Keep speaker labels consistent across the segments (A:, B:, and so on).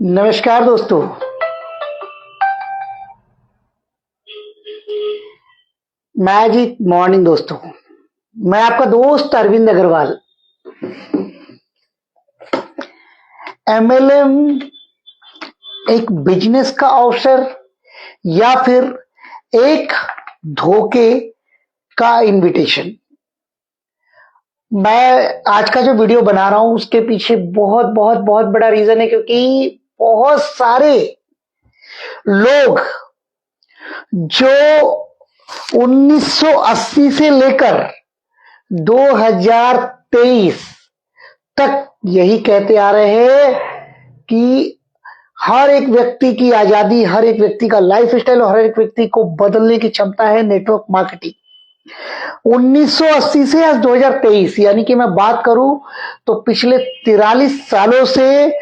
A: नमस्कार दोस्तों। Magic morning दोस्तों। मैं आपका दोस्त अरविंद अग्रवाल। एमएलएम एक बिजनेस का अवसर या फिर एक धोखे का इनविटेशन। मैं आज का जो वीडियो बना रहा हूं उसके पीछे बहुत बहुत बहुत बड़ा रीजन है, क्योंकि बहुत सारे लोग जो 1980 से लेकर 2023 तक यही कहते आ रहे हैं कि हर एक व्यक्ति की आजादी, हर एक व्यक्ति का लाइफ स्टाइल और हर एक व्यक्ति को बदलने की क्षमता है नेटवर्क मार्केटिंग। 1980 से आज 2023, यानी कि मैं बात करूं तो पिछले 43 सालों से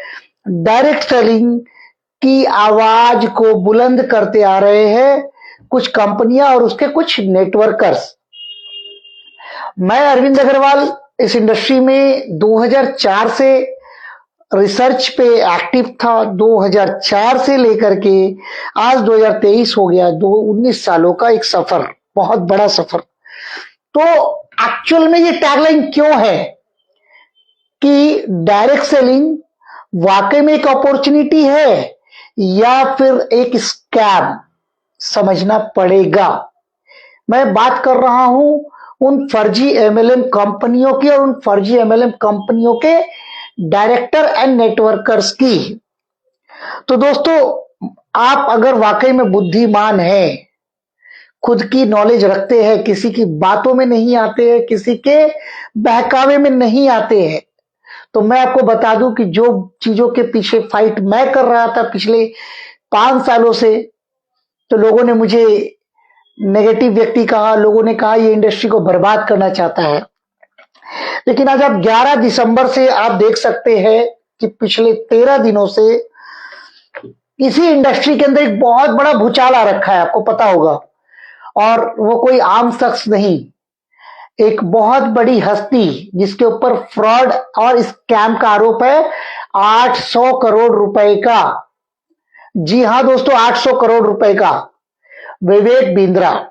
A: डायरेक्ट सेलिंग की आवाज को बुलंद करते आ रहे हैं कुछ कंपनियां और उसके कुछ नेटवर्कर्स। मैं अरविंद अग्रवाल इस इंडस्ट्री में 2004 से रिसर्च पे एक्टिव था। 2004 से लेकर के आज 2023 हो गया, 19 सालों का एक सफर, बहुत बड़ा सफर। तो एक्चुअल में ये टैगलाइन क्यों है कि डायरेक्ट सेलिंग वाकई में एक अपॉर्चुनिटी है या फिर एक स्कैम, समझना पड़ेगा। मैं बात कर रहा हूं उन फर्जी एमएलएम कंपनियों की और उन फर्जी एमएलएम कंपनियों के डायरेक्टर एंड नेटवर्कर्स की। तो दोस्तों, आप अगर वाकई में बुद्धिमान हैं, खुद की नॉलेज रखते हैं, किसी की बातों में नहीं आते हैं, किसी के बहकावे में नहीं आते हैं, तो मैं आपको बता दूं कि जो चीजों के पीछे फाइट मैं कर रहा था पिछले 5 सालों से, तो लोगों ने मुझे नेगेटिव व्यक्ति कहा, लोगों ने कहा ये इंडस्ट्री को बर्बाद करना चाहता है। लेकिन आज आप 11 दिसंबर से आप देख सकते हैं कि पिछले 13 दिनों से इसी इंडस्ट्री के अंदर एक बहुत बड़ा भूचाल आ रखा है, आपको पता होगा। और वो कोई आम शख्स नहीं, एक बहुत बड़ी हस्ती जिसके ऊपर फ्रॉड और स्कैम का आरोप है, 800 करोड़ रुपए का। जी हां दोस्तों, 800 करोड़ रुपए का। विवेक बिंद्रा,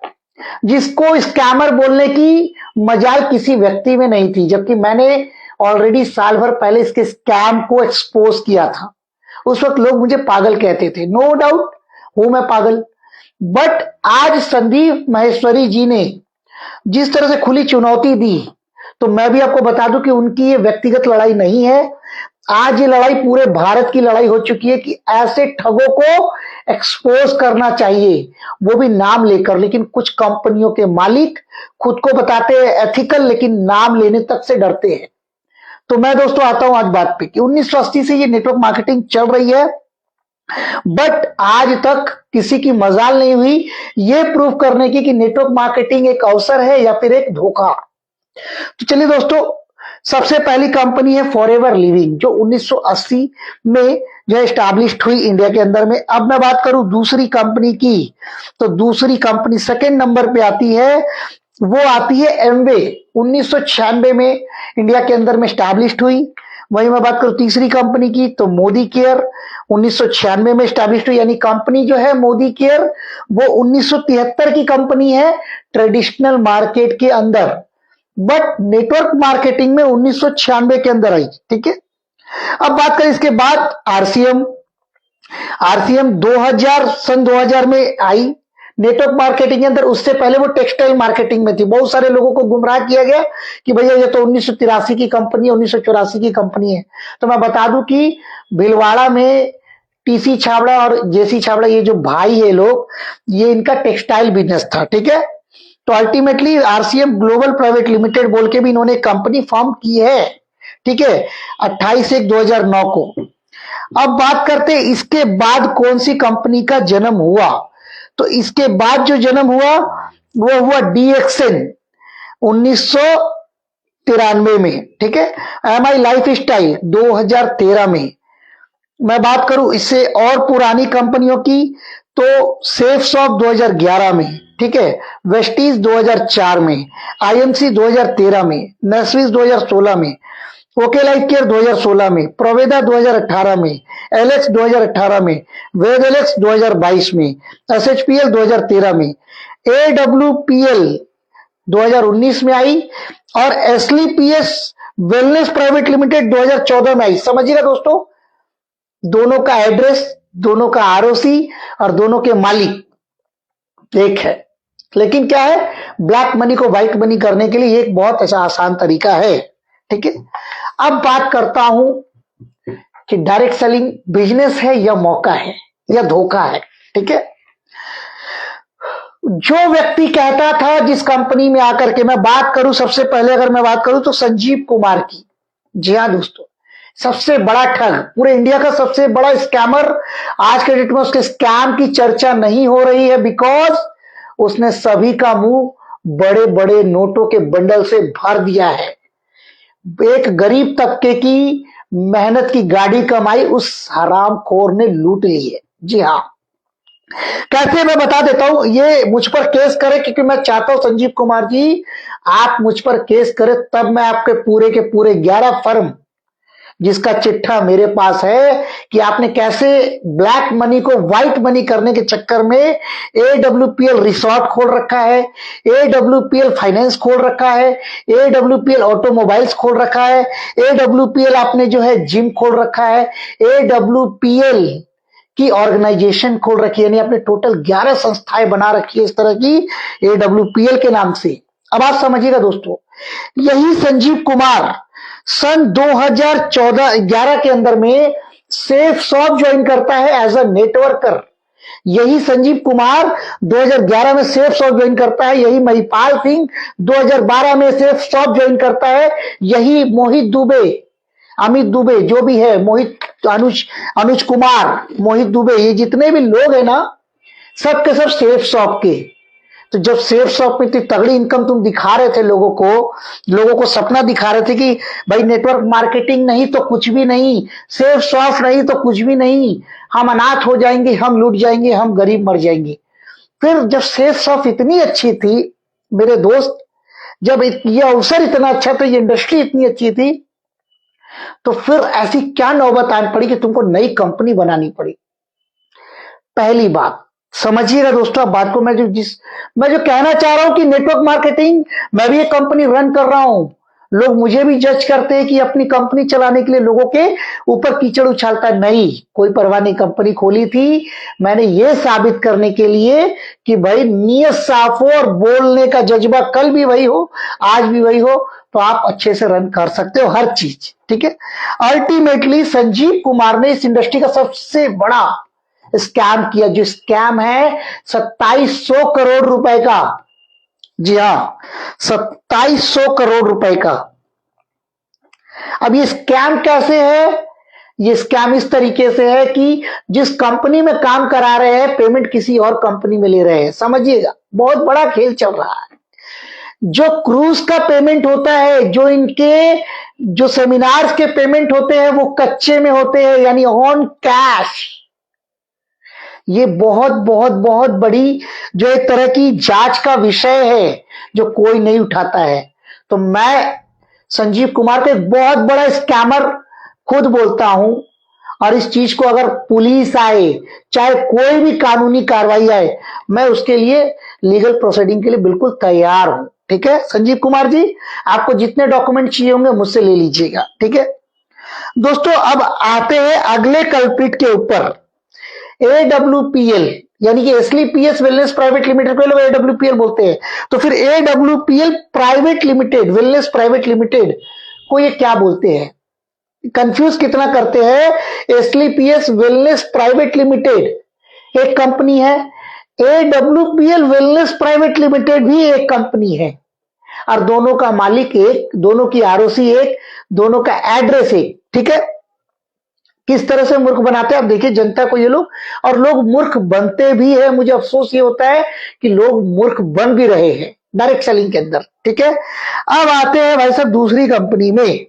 A: जिसको स्कैमर बोलने की मजाल किसी व्यक्ति में नहीं थी, जबकि मैंने ऑलरेडी साल भर पहले इसके स्कैम को एक्सपोज किया था। उस वक्त लोग मुझे पागल कहते थे, नो डाउट हूं मैं पागल। बट आज संदीप माहेश्वरी जी ने जिस तरह से खुली चुनौती दी, तो मैं भी आपको बता दूं कि उनकी ये व्यक्तिगत लड़ाई नहीं है। आज ये लड़ाई पूरे भारत की लड़ाई हो चुकी है कि ऐसे ठगों को एक्सपोज करना चाहिए, वो भी नाम लेकर। लेकिन कुछ कंपनियों के मालिक खुद को बताते हैं एथिकल, लेकिन नाम लेने तक से डरते हैं। तो मैं दोस्तों आता हूं आज बात पे कि 1980 से ये नेटवर्क मार्केटिंग चल रही है, बट आज तक किसी की मजाल नहीं हुई ये प्रूव करने की कि नेटवर्क मार्केटिंग एक अवसर है या फिर एक धोखा। तो चलिए दोस्तों, सबसे पहली कंपनी है फॉरएवर लिविंग, जो 1980 में जो एस्टैब्लिश्ड हुई इंडिया के अंदर में। अब मैं बात करूं दूसरी कंपनी की, तो दूसरी कंपनी सेकंड नंबर पे आती है, वो आती है एमवे। 1996 में इंडिया के अंदर में एस्टैब्लिश्ड हुई। वहीं मैं बात करूं तीसरी कंपनी की, तो मोदी केयर 1996 में एस्टैब्लिश्ड हुई। यानी कंपनी जो है मोदी केयर वो 1973 की कंपनी है ट्रेडिशनल मार्केट के अंदर, बट नेटवर्क मार्केटिंग में 1996 के अंदर आई। ठीक है, अब बात करें इसके बाद आरसीएम। आरसीएम 2000 में आई नेटवर्क मार्केटिंग के अंदर। उससे पहले वो टेक्सटाइल मार्केटिंग में थी। बहुत सारे लोगों को गुमराह किया गया कि भैया ये तो 1983 की कंपनी है, 1984 की कंपनी है। तो मैं बता दूं कि भीलवाड़ा में टीसी छाबड़ा और जेसी छाबड़ा, ये जो भाई है लोग, ये इनका टेक्सटाइल बिजनेस था। ठीक है, तो ultimately RCM global private limited बोल के भी इन्होंने कंपनी फॉर्म की है। ठीक है, 28/1/2009 को। अब बात करते हैं इसके बाद कौन सी कंपनी का जन्म हुआ। तो इसके बाद जो जन्म हुआ वो हुआ डीएक्सएन 1993 में। ठीक है, एमआई लाइफ स्टाइल 2013 में। मैं बात करूं इससे और पुरानी कंपनियों की, तो सेफ शॉप 2011 में। ठीक है, वेस्टीज 2004 में, आईएमसी 2013 में, नेस्विस 2016 में, ओके लाइफ केयर 2016 में, प्रोवेदा 2018 में, एलेक्स 2018 में, वेद एलेक्स 2022 में, एसएचपीएल 2013 में, एडब्ल्यूपीएल 2019 में आई और एसलीपीएस वेलनेस प्राइवेट लिमिटेड 2014 में आई। समझिएगा दोस्तों, दोनों का एड्रेस, दोनों का आरओसी और दोनों के मालिक एक है। लेकिन क्या है, ब्लैक मनी को व्हाइट मनी करने के लिए एक बहुत ऐसा आसान तरीका है। ठीक है, अब बात करता हूं कि डायरेक्ट सेलिंग बिजनेस है या मौका है या धोखा है। ठीक है, जो व्यक्ति कहता था जिस कंपनी में आकर के, मैं बात करूं सबसे पहले, अगर मैं बात करूं तो संजीव कुमार की। जी हां दोस्तों, सबसे बड़ा ठग, पूरे इंडिया का सबसे बड़ा स्कैमर। आज के डेट में उसके स्कैम की चर्चा नहीं हो रही है बिकॉज उसने सभी का मुंह बड़े बड़े नोटों के बंडल से भर दिया है। एक गरीब तबके की मेहनत की गाड़ी कमाई उस हरामखोर ने लूट ली है। जी हां, कैसे, मैं बता देता हूं। ये मुझ पर केस करे क्योंकि मैं चाहता हूं संजीव कुमार जी आप मुझ पर केस करें, तब मैं आपके पूरे के पूरे 11 फर्म जिसका चिट्ठा मेरे पास है कि आपने कैसे ब्लैक मनी को व्हाइट मनी करने के चक्कर में एडब्ल्यूपीएल रिसोर्ट खोल रखा है, एडब्ल्यूपीएल फाइनेंस खोल रखा है, एडब्ल्यूपीएल ऑटोमोबाइल्स खोल रखा है, एडब्ल्यूपीएल आपने जो है जिम खोल रखा है, एडब्ल्यूपीएल की ऑर्गेनाइजेशन खोल रखी है, यानी आपने टोटल 11 संस्थाएं बना रखी है इस तरह की एडब्ल्यूपीएल के नाम से। अब आप समझिएगा दोस्तों, यही संजीव कुमार सन 2014-11 के अंदर में सेफ शॉप ज्वाइन करता है एज अ नेटवर्कर। यही संजीव कुमार 2011 में सेफ शॉप ज्वाइन करता है। यही महिपाल सिंह 2012 में सेफ शॉप ज्वाइन करता है। यही मोहित दुबे, अमित दुबे जो भी है, मोहित, अनुज कुमार, मोहित दुबे, ये जितने भी लोग हैं ना, सब के सब सेफ शॉप के। तो जब सेफ शॉप में इतनी तगड़ी इनकम तुम दिखा रहे थे लोगों को सपना दिखा रहे थे कि भाई नेटवर्क मार्केटिंग नहीं तो कुछ भी नहीं, सेफ शॉप नहीं तो कुछ भी नहीं, हम अनाथ हो जाएंगे, हम लूट जाएंगे, हम गरीब मर जाएंगे। फिर जब सेफ शॉप इतनी अच्छी थी मेरे दोस्त, जब ये अवसर इतना अच्छा था, ये इंडस्ट्री इतनी अच्छी थी, तो फिर ऐसी क्या नौबत आनी पड़ी कि तुमको नई कंपनी बनानी पड़ी। पहली बात समझिएगा दोस्तों, अब बात को मैं जो कहना चाह रहा हूं कि नेटवर्क मार्केटिंग, मैं भी एक कंपनी रन कर रहा हूं, लोग मुझे भी जज करते हैं कि अपनी कंपनी चलाने के लिए लोगों के ऊपर कीचड़ उछालता है। नहीं, कोई परवाह नहीं, कंपनी खोली थी मैंने ये साबित करने के लिए कि भाई नीयत साफ हो और बोलने का जज्बा कल भी वही हो, आज भी वही हो, तो आप अच्छे से रन कर सकते हो हर चीज। ठीक है, अल्टीमेटली संजीव कुमार ने इस इंडस्ट्री का सबसे बड़ा स्कैम किया, जो स्कैम है 2700 करोड़ रुपए का। जी हां, 2700 करोड़ रुपए का। अब ये स्कैम कैसे है? ये स्कैम इस तरीके से है कि जिस कंपनी में काम करा रहे हैं पेमेंट किसी और कंपनी में ले रहे हैं। समझिएगा, बहुत बड़ा खेल चल रहा है। जो क्रूज का पेमेंट होता है, जो इनके जो सेमिनार्स के पेमेंट होते हैं, वो कच्चे में होते हैं, यानी ऑन कैश। ये बहुत बहुत बहुत बड़ी जो एक तरह की जांच का विषय है जो कोई नहीं उठाता है। तो मैं संजीव कुमार को एक बहुत बड़ा स्कैमर खुद बोलता हूं, और इस चीज को अगर पुलिस आए, चाहे कोई भी कानूनी कार्रवाई आए, मैं उसके लिए लीगल प्रोसीडिंग के लिए बिल्कुल तैयार हूं। ठीक है संजीव कुमार जी, आपको जितने डॉक्यूमेंट चाहिए होंगे मुझसे ले लीजिएगा। ठीक है दोस्तों, अब आते हैं अगले कल्प्रिट के ऊपर, एडब्ल्यूपीएल, यानी कि एसलीपीएस वेलनेस प्राइवेट लिमिटेड को लोग एडब्ल्यूपीएल बोलते हैं। तो फिर AWPL private limited, wellness private limited को ये क्या बोलते हैं? कंफ्यूज कितना करते हैं। एसलीपीएस वेलनेस प्राइवेट लिमिटेड एक कंपनी है, एडब्ल्यूपीएल वेलनेस प्राइवेट लिमिटेड भी एक कंपनी है, और दोनों का मालिक एक, दोनों की आरओसी एक, दोनों का एड्रेस एक। ठीक है, किस तरह से मूर्ख बनाते हैं आप देखिए जनता को ये लोग, और लोग मूर्ख बनते भी है। मुझे अफसोस ये होता है कि लोग मूर्ख बन भी रहे हैं डायरेक्ट सेलिंग के अंदर। ठीक है, अब आते हैं भाई साहब दूसरी कंपनी में।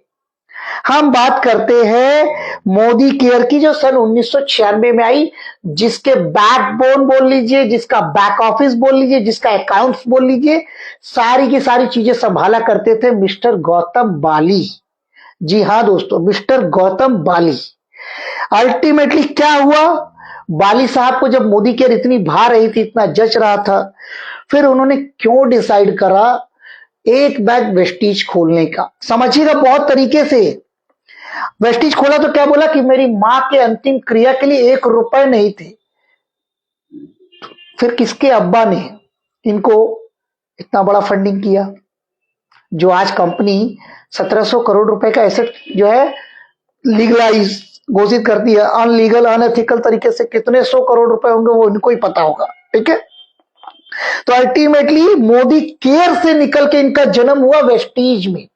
A: हम बात करते हैं मोदी केयर की, जो सन 1996 में आई, जिसके बैकबोन बोल लीजिए, जिसका बैक ऑफिस बोल लीजिए, जिसका अकाउंट्स बोल लीजिए, सारी की सारी चीजें संभाला करते थे मिस्टर गौतम बाली। जी हाँ दोस्तों, मिस्टर गौतम बाली। अल्टीमेटली क्या हुआ, बाली साहब को जब मोदी केयर इतनी भा रही थी, इतना जच रहा था, फिर उन्होंने क्यों डिसाइड करा एक बैग वेस्टीज खोलने का। समझिएगा बहुत तरीके से। वेस्टीज खोला तो क्या बोला कि मेरी मां के अंतिम क्रिया के लिए 1 रुपए नहीं थे। फिर किसके अब्बा ने इनको इतना बड़ा फंडिंग किया, जो आज कंपनी 1700 करोड़ रुपए का एसेट जो है लीगलाइज घोषित करती है, अनलीगल अनएथिकल तरीके से कितने 100 करोड़ रुपए होंगे वो इनको ही पता होगा। ठीक है, तो अल्टीमेटली मोदी केयर से निकल के इनका जन्म हुआ वेस्टीज में,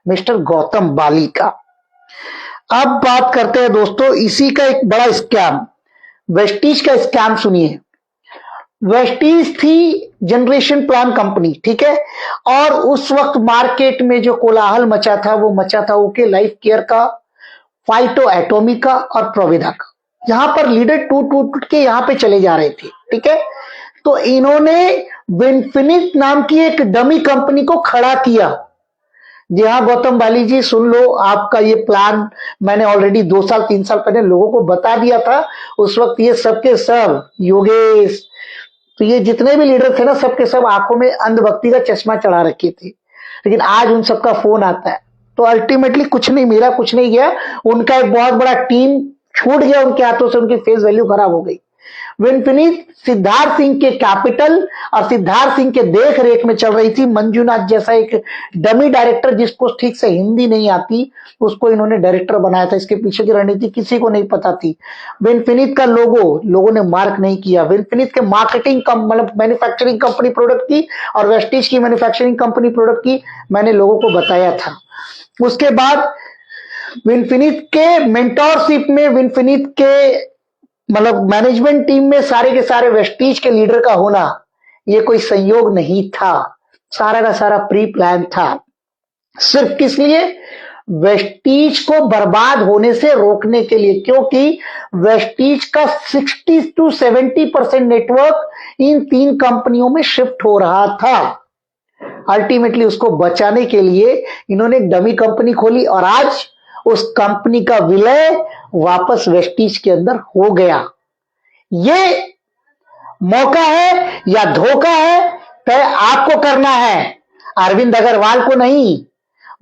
A: मिस्टर गौतम बाली का। अब बात करते हैं दोस्तों इसी का एक बड़ा स्कैम, वेस्टीज का स्कैम सुनिए। वेस्टीज थी जनरेशन प्लान कंपनी, ठीक है, और उस वक्त मार्केट में जो कोलाहल मचा था वो मचा था ओके लाइफ केयर का, फाइटो एटोमी का और प्रोविधा का। यहां पर लीडर टूट टूट के यहां पे चले जा रहे थे। ठीक है, तो इन्होंने विनफिनिट नाम की एक डमी कंपनी को खड़ा किया। जी हाँ गौतम बाली जी, सुन लो, आपका ये प्लान मैंने ऑलरेडी 2 साल 3 साल पहले लोगों को बता दिया था। उस वक्त ये सबके सब योगेश, तो ये जितने भी लीडर थे ना, सबके सब आंखों में अंधभक्ति का चश्मा चढ़ा रखे थे। लेकिन आज उन सबका फोन आता है, तो अल्टीमेटली कुछ नहीं मिला, कुछ नहीं गया। उनका एक बहुत बड़ा टीम छूट गया उनके हाथों से, उनकी फेस वैल्यू खराब हो गई। विनफिनिट सिद्धार्थ सिंह के कैपिटल और सिद्धार्थ सिंह के देख रेख में चल रही थी। मंजूनाथ जैसा एक डमी डायरेक्टर, जिसको ठीक से हिंदी नहीं आती, उसको इन्होंने डायरेक्टर बनाया था। इसके पीछे की रणनीति किसी को नहीं पता थी। विनफिनिट का लोगों ने मार्क नहीं किया। विनफिनिट के मार्केटिंग मतलब मैन्युफैक्चरिंग कंपनी प्रोडक्ट की और वेस्टीज की मैन्युफैक्चरिंग कंपनी प्रोडक्ट की मैंने लोगों को बताया था। उसके बाद विनफिनिट के मेंटोरशिप में, विनफिनिट के मतलब मैनेजमेंट टीम में सारे के सारे वेस्टीज के लीडर का होना ये कोई संयोग नहीं था, सारा का सारा प्री प्लान था। सिर्फ किस लिए, वेस्टीज को बर्बाद होने से रोकने के लिए, क्योंकि वेस्टीज का 60 to 70% नेटवर्क इन 3 कंपनियों में शिफ्ट हो रहा था। अल्टीमेटली उसको बचाने के लिए इन्होंने एक डमी कंपनी खोली और आज उस कंपनी का विलय वापस वेस्टीज के अंदर हो गया। ये मौका है या धोखा है, तय आपको करना है, अरविंद अग्रवाल को नहीं।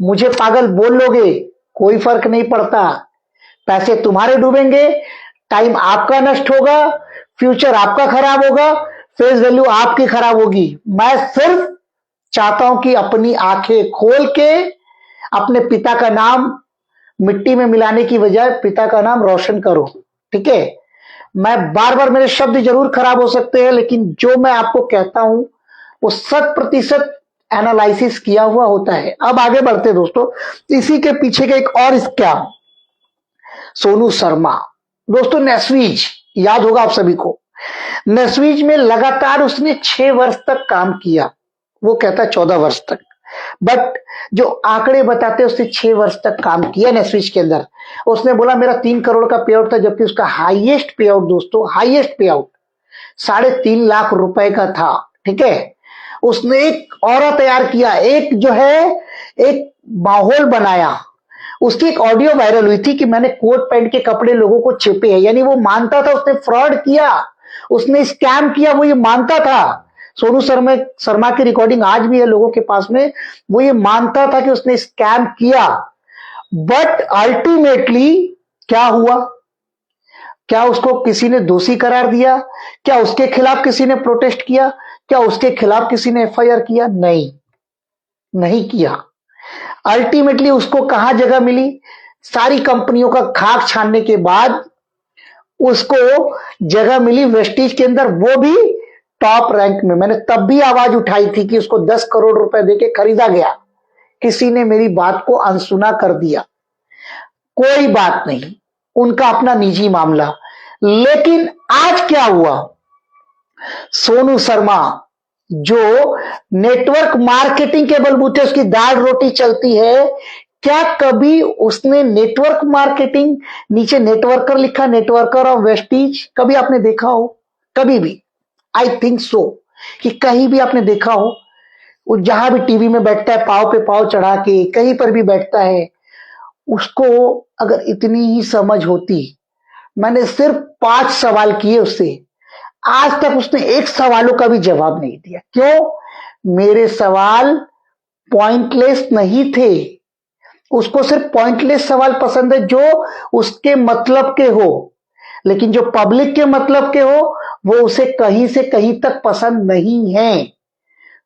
A: मुझे पागल बोल लोगे, कोई फर्क नहीं पड़ता। पैसे तुम्हारे डूबेंगे, टाइम आपका नष्ट होगा, फ्यूचर आपका खराब होगा, फेस वैल्यू आपकी खराब होगी। मैं सिर्फ चाहता हूं कि अपनी आंखें खोल के अपने पिता का नाम मिट्टी में मिलाने की बजाय पिता का नाम रोशन करो। ठीक है, मैं बार बार, मेरे शब्द जरूर खराब हो सकते हैं, लेकिन जो मैं आपको कहता हूं वो 100% एनालिसिस किया हुआ होता है। अब आगे बढ़ते दोस्तों, इसी के पीछे का एक और स्कैम, सोनू शर्मा। दोस्तों नेस्वीज याद होगा आप सभी को, नेस्वीज में लगातार उसने 6 वर्ष तक काम किया, वो कहता है 14 वर्ष तक, बट जो आंकड़े बताते हैं उसने 6 वर्ष तक काम किया नेस्विच के अंदर। उसने बोला मेरा 3 करोड़ का पे आउट था, जबकि उसका हाईएस्ट पे आउट दोस्तों, हाईएस्ट पे आउट 3.5 लाख रुपए का था। ठीक है, उसने एक ऑरा तैयार किया, एक जो है एक माहौल बनाया। उसकी एक ऑडियो वायरल हुई थी कि मैंने कोट पैंट के कपड़े लोगों को छेपे हैं, यानी वो मानता था उसने फ्रॉड किया, उसने स्कैम किया, वो ये मानता था। सोनू शर्मा की रिकॉर्डिंग आज भी है लोगों के पास में, वो ये मानता था कि उसने स्कैम किया। बट अल्टीमेटली क्या हुआ, क्या उसको किसी ने दोषी करार दिया, क्या उसके खिलाफ किसी ने प्रोटेस्ट किया, क्या उसके खिलाफ किसी ने एफआईआर किया? नहीं किया। अल्टीमेटली उसको कहां जगह मिली, सारी कंपनियों का खाक छानने के बाद उसको जगह मिली वेस्टीज के अंदर, वो भी टॉप रैंक में। मैंने तब भी आवाज उठाई थी कि उसको 10 करोड़ रुपए देके खरीदा गया, किसी ने मेरी बात को अनसुना कर दिया। कोई बात नहीं, उनका अपना निजी मामला। लेकिन आज क्या हुआ, सोनू शर्मा जो नेटवर्क मार्केटिंग के बलबूते उसकी दाल रोटी चलती है, क्या कभी उसने नेटवर्क मार्केटिंग, नीचे नेटवर्कर लिखा, नेटवर्कर ऑफ वेस्टीज, कभी आपने देखा हो? कभी भी? आई थिंक सो कि कहीं भी आपने देखा हो? वो जहां भी टीवी में बैठता है, पाव पे पाव चढ़ा के, कहीं पर भी बैठता है, उसको अगर इतनी ही समझ होती, मैंने सिर्फ 5 सवाल किए उससे, आज तक उसने एक सवालों का भी जवाब नहीं दिया। क्यों? मेरे सवाल पॉइंटलेस नहीं थे। उसको सिर्फ पॉइंटलेस सवाल पसंद है जो उसके मतलब के हो, लेकिन जो पब्लिक के मतलब के हो वो उसे कहीं से कहीं तक पसंद नहीं है।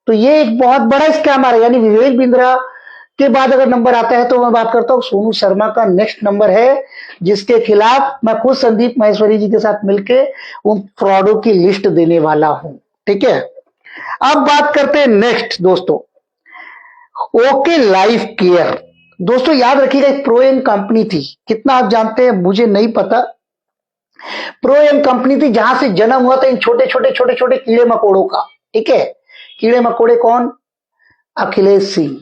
A: तो ये एक बहुत बड़ा स्कैमर है। यानी विवेक बिंद्रा के बाद अगर नंबर आता है तो मैं बात करता हूं सोनू शर्मा का नेक्स्ट नंबर है, जिसके खिलाफ मैं खुद संदीप माहेश्वरी जी के साथ मिलकर उन फ्रॉडों की लिस्ट देने वाला हूं। ठीक है, अब बात करते हैं नेक्स्ट दोस्तों, ओके लाइफ केयर। दोस्तों याद रखिएगा, एक प्रोएम कंपनी थी, कितना आप जानते हैं मुझे नहीं पता। प्रोएम कंपनी थी जहां से जन्म हुआ था इन छोटे छोटे छोटे छोटे कीड़े मकोड़ों का। ठीक है, कीड़े मकोड़े कौन? अखिलेश सिंह।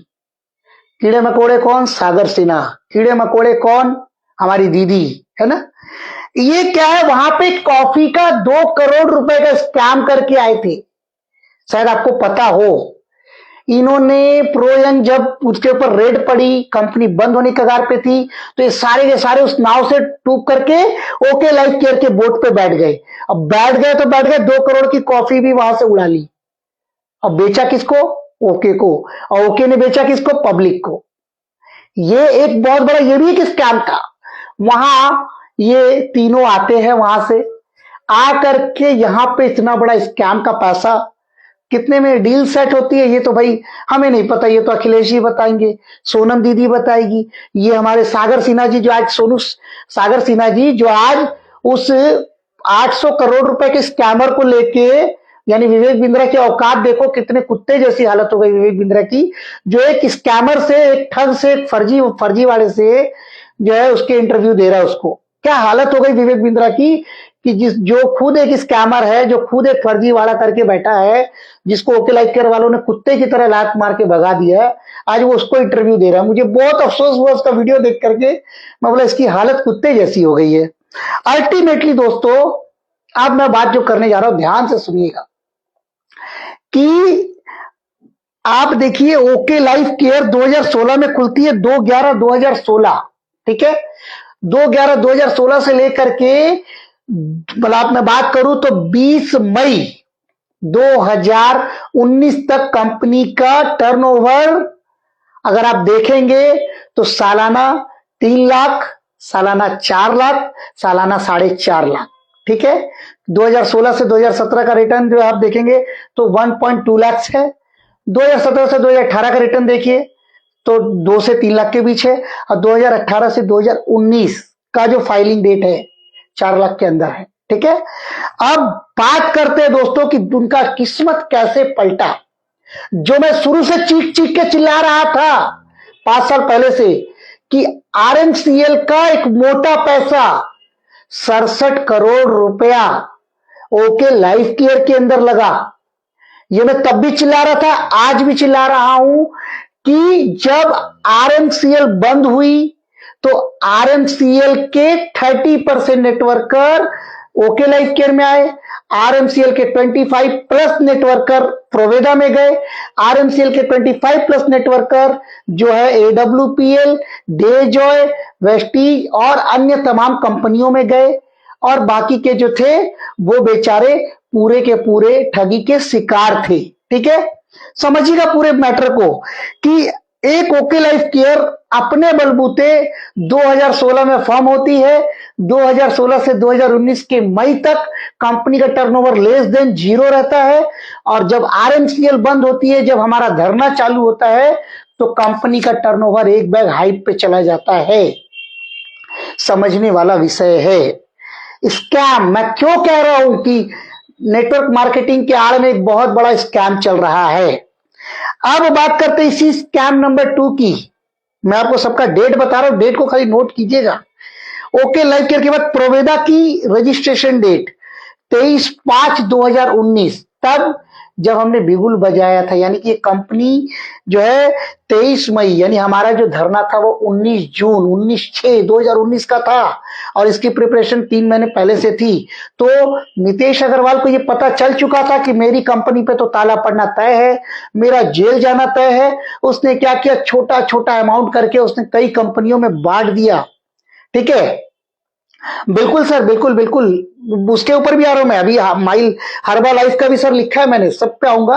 A: कीड़े मकोड़े कौन? सागर सिन्हा। कीड़े मकोड़े कौन? हमारी दीदी, है ना। ये क्या है, वहां पे कॉफी का 2 करोड़ रुपए का स्कैम करके आए थे, शायद आपको पता हो। इन्होंने प्रोयन, जब उसके ऊपर रेड पड़ी, कंपनी बंद होने की कगार पे थी, तो ये सारे के सारे उस नाव से टूक करके ओके लाइफ केयर के बोट पे बैठ गए। अब बैठ गए तो बैठ गए, 2 करोड़ की कॉफी भी वहां से उड़ा ली। अब बेचा किसको? ओके को। और ओके ने बेचा किसको? पब्लिक को। ये एक बहुत बड़ा, ये भी एक स्कैम था। वहां ये तीनों आते हैं, वहां से आकर के यहां पे इतना बड़ा स्कैम का पैसा, कितने में डील सेट होती है ये तो भाई हमें नहीं पता, ये तो अखिलेश जी बताएंगे, सोनम दीदी बताएगी, ये हमारे सागर सिन्हा जी जो आज सागर सिन्हा जी जो आज उस 800 करोड़ रुपए के स्कैमर को लेके, यानी विवेक बिंद्रा की औकात देखो, कितने कुत्ते जैसी हालत हो गई विवेक बिंद्रा की, जो एक स्कैमर से, एक ठग से, एक फर्जी वाले से जो है उसके इंटरव्यू दे रहा है। उसको क्या हालत हो गई विवेक बिंद्रा की, कि जो खुद एक स्कैमर है, जो खुद एक फर्जीवाड़ा करके बैठा है, जिसको ओके लाइफ केयर वालों ने कुत्ते की तरह लात मार के भगा दिया है, आज वो उसको इंटरव्यू दे रहा है। मुझे बहुत अफसोस हुआ उसका वीडियो देख करके, मैं बोला इसकी हालत कुत्ते जैसी हो गई है। अल्टीमेटली दोस्तों, अब मैं बात जो करने जा रहा हूं ध्यान से सुनिएगा, कि आप देखिए ओके लाइफ केयर 2016 में खुलती है, 2/11/2016। ठीक है, 2/11/2016 से लेकर के, मतलब मैं बात करूं तो 20 मई 2019 तक कंपनी का टर्नओवर अगर आप देखेंगे तो सालाना 3 लाख, सालाना 4 लाख, सालाना 4.5 लाख। ठीक है, 2016 से 2017 का रिटर्न जो आप देखेंगे तो 1.2 लाख है। 2017 से 2018 का रिटर्न देखिए तो 2 से 3 लाख के बीच है, और 2018 से 2019 का जो फाइलिंग डेट है 4 लाख के अंदर है। ठीक है, अब बात करते हैं दोस्तों कि उनका किस्मत कैसे पलटा। जो मैं शुरू से चीख चीख के चिल्ला रहा था 5 साल पहले से, कि आरएमसीएल का एक मोटा पैसा 67 करोड़ रुपया ओके लाइफ केयर के अंदर लगा। ये मैं तब भी चिल्ला रहा था, आज भी चिल्ला रहा हूं, कि जब आरएमसीएल बंद हुई तो आरएमसीएल के 30% नेटवर्कर ओके लाइफ केयर में आए, आरएमसीएल के 25 प्लस नेटवर्कर प्रोवेदा में गए, आरएमसीएल के 25 प्लस नेटवर्कर जो है एडब्ल्यूपीएल, डेजॉय, वेस्टीज और अन्य तमाम कंपनियों में गए, और बाकी के जो थे वो बेचारे पूरे के पूरे ठगी के शिकार थे। ठीक है, समझिएगा पूरे मैटर को, कि एक ओके लाइफ केयर अपने बलबूते 2016 में फॉर्म होती है, 2016 से 2019 के मई तक कंपनी का टर्नओवर लेस देन 0 रहता है, और जब आरएमसीएल बंद होती है, जब हमारा धरना चालू होता है, तो कंपनी का टर्नओवर एक बैग हाइप पे चला जाता है। समझने वाला विषय है। स्कैम मैं क्यों कह रहा हूं कि नेटवर्क मार्केटिंग के आड़ में एक बहुत बड़ा स्कैम चल रहा है। अब बात करते हैं इसी स्कैम नंबर 2 की। मैं आपको सबका डेट बता रहा हूं, डेट को खाली नोट कीजिएगा। ओके लाइफ केयर के बाद प्रोवेदा की रजिस्ट्रेशन डेट 23/5/2019, तब जब हमने बिगुल बजाया था, यानी कि ये कंपनी जो है 23 मई, यानी हमारा जो धरना था वो 19 जून 19/6/2019 का था और इसकी प्रिपरेशन 3 महीने पहले से थी। तो नितेश अग्रवाल को ये पता चल चुका था कि मेरी कंपनी पे तो ताला पड़ना तय है, मेरा जेल जाना तय है। उसने क्या किया, छोटा छोटा अमाउंट करके उसने कई कंपनियों में बांट दिया। ठीक है, बिल्कुल सर, बिल्कुल बिल्कुल, उसके ऊपर भी आ रहा हूं मैं अभी। माइल हर्बा लाइफ का भी सर लिखा है मैंने, सब पे आऊंगा।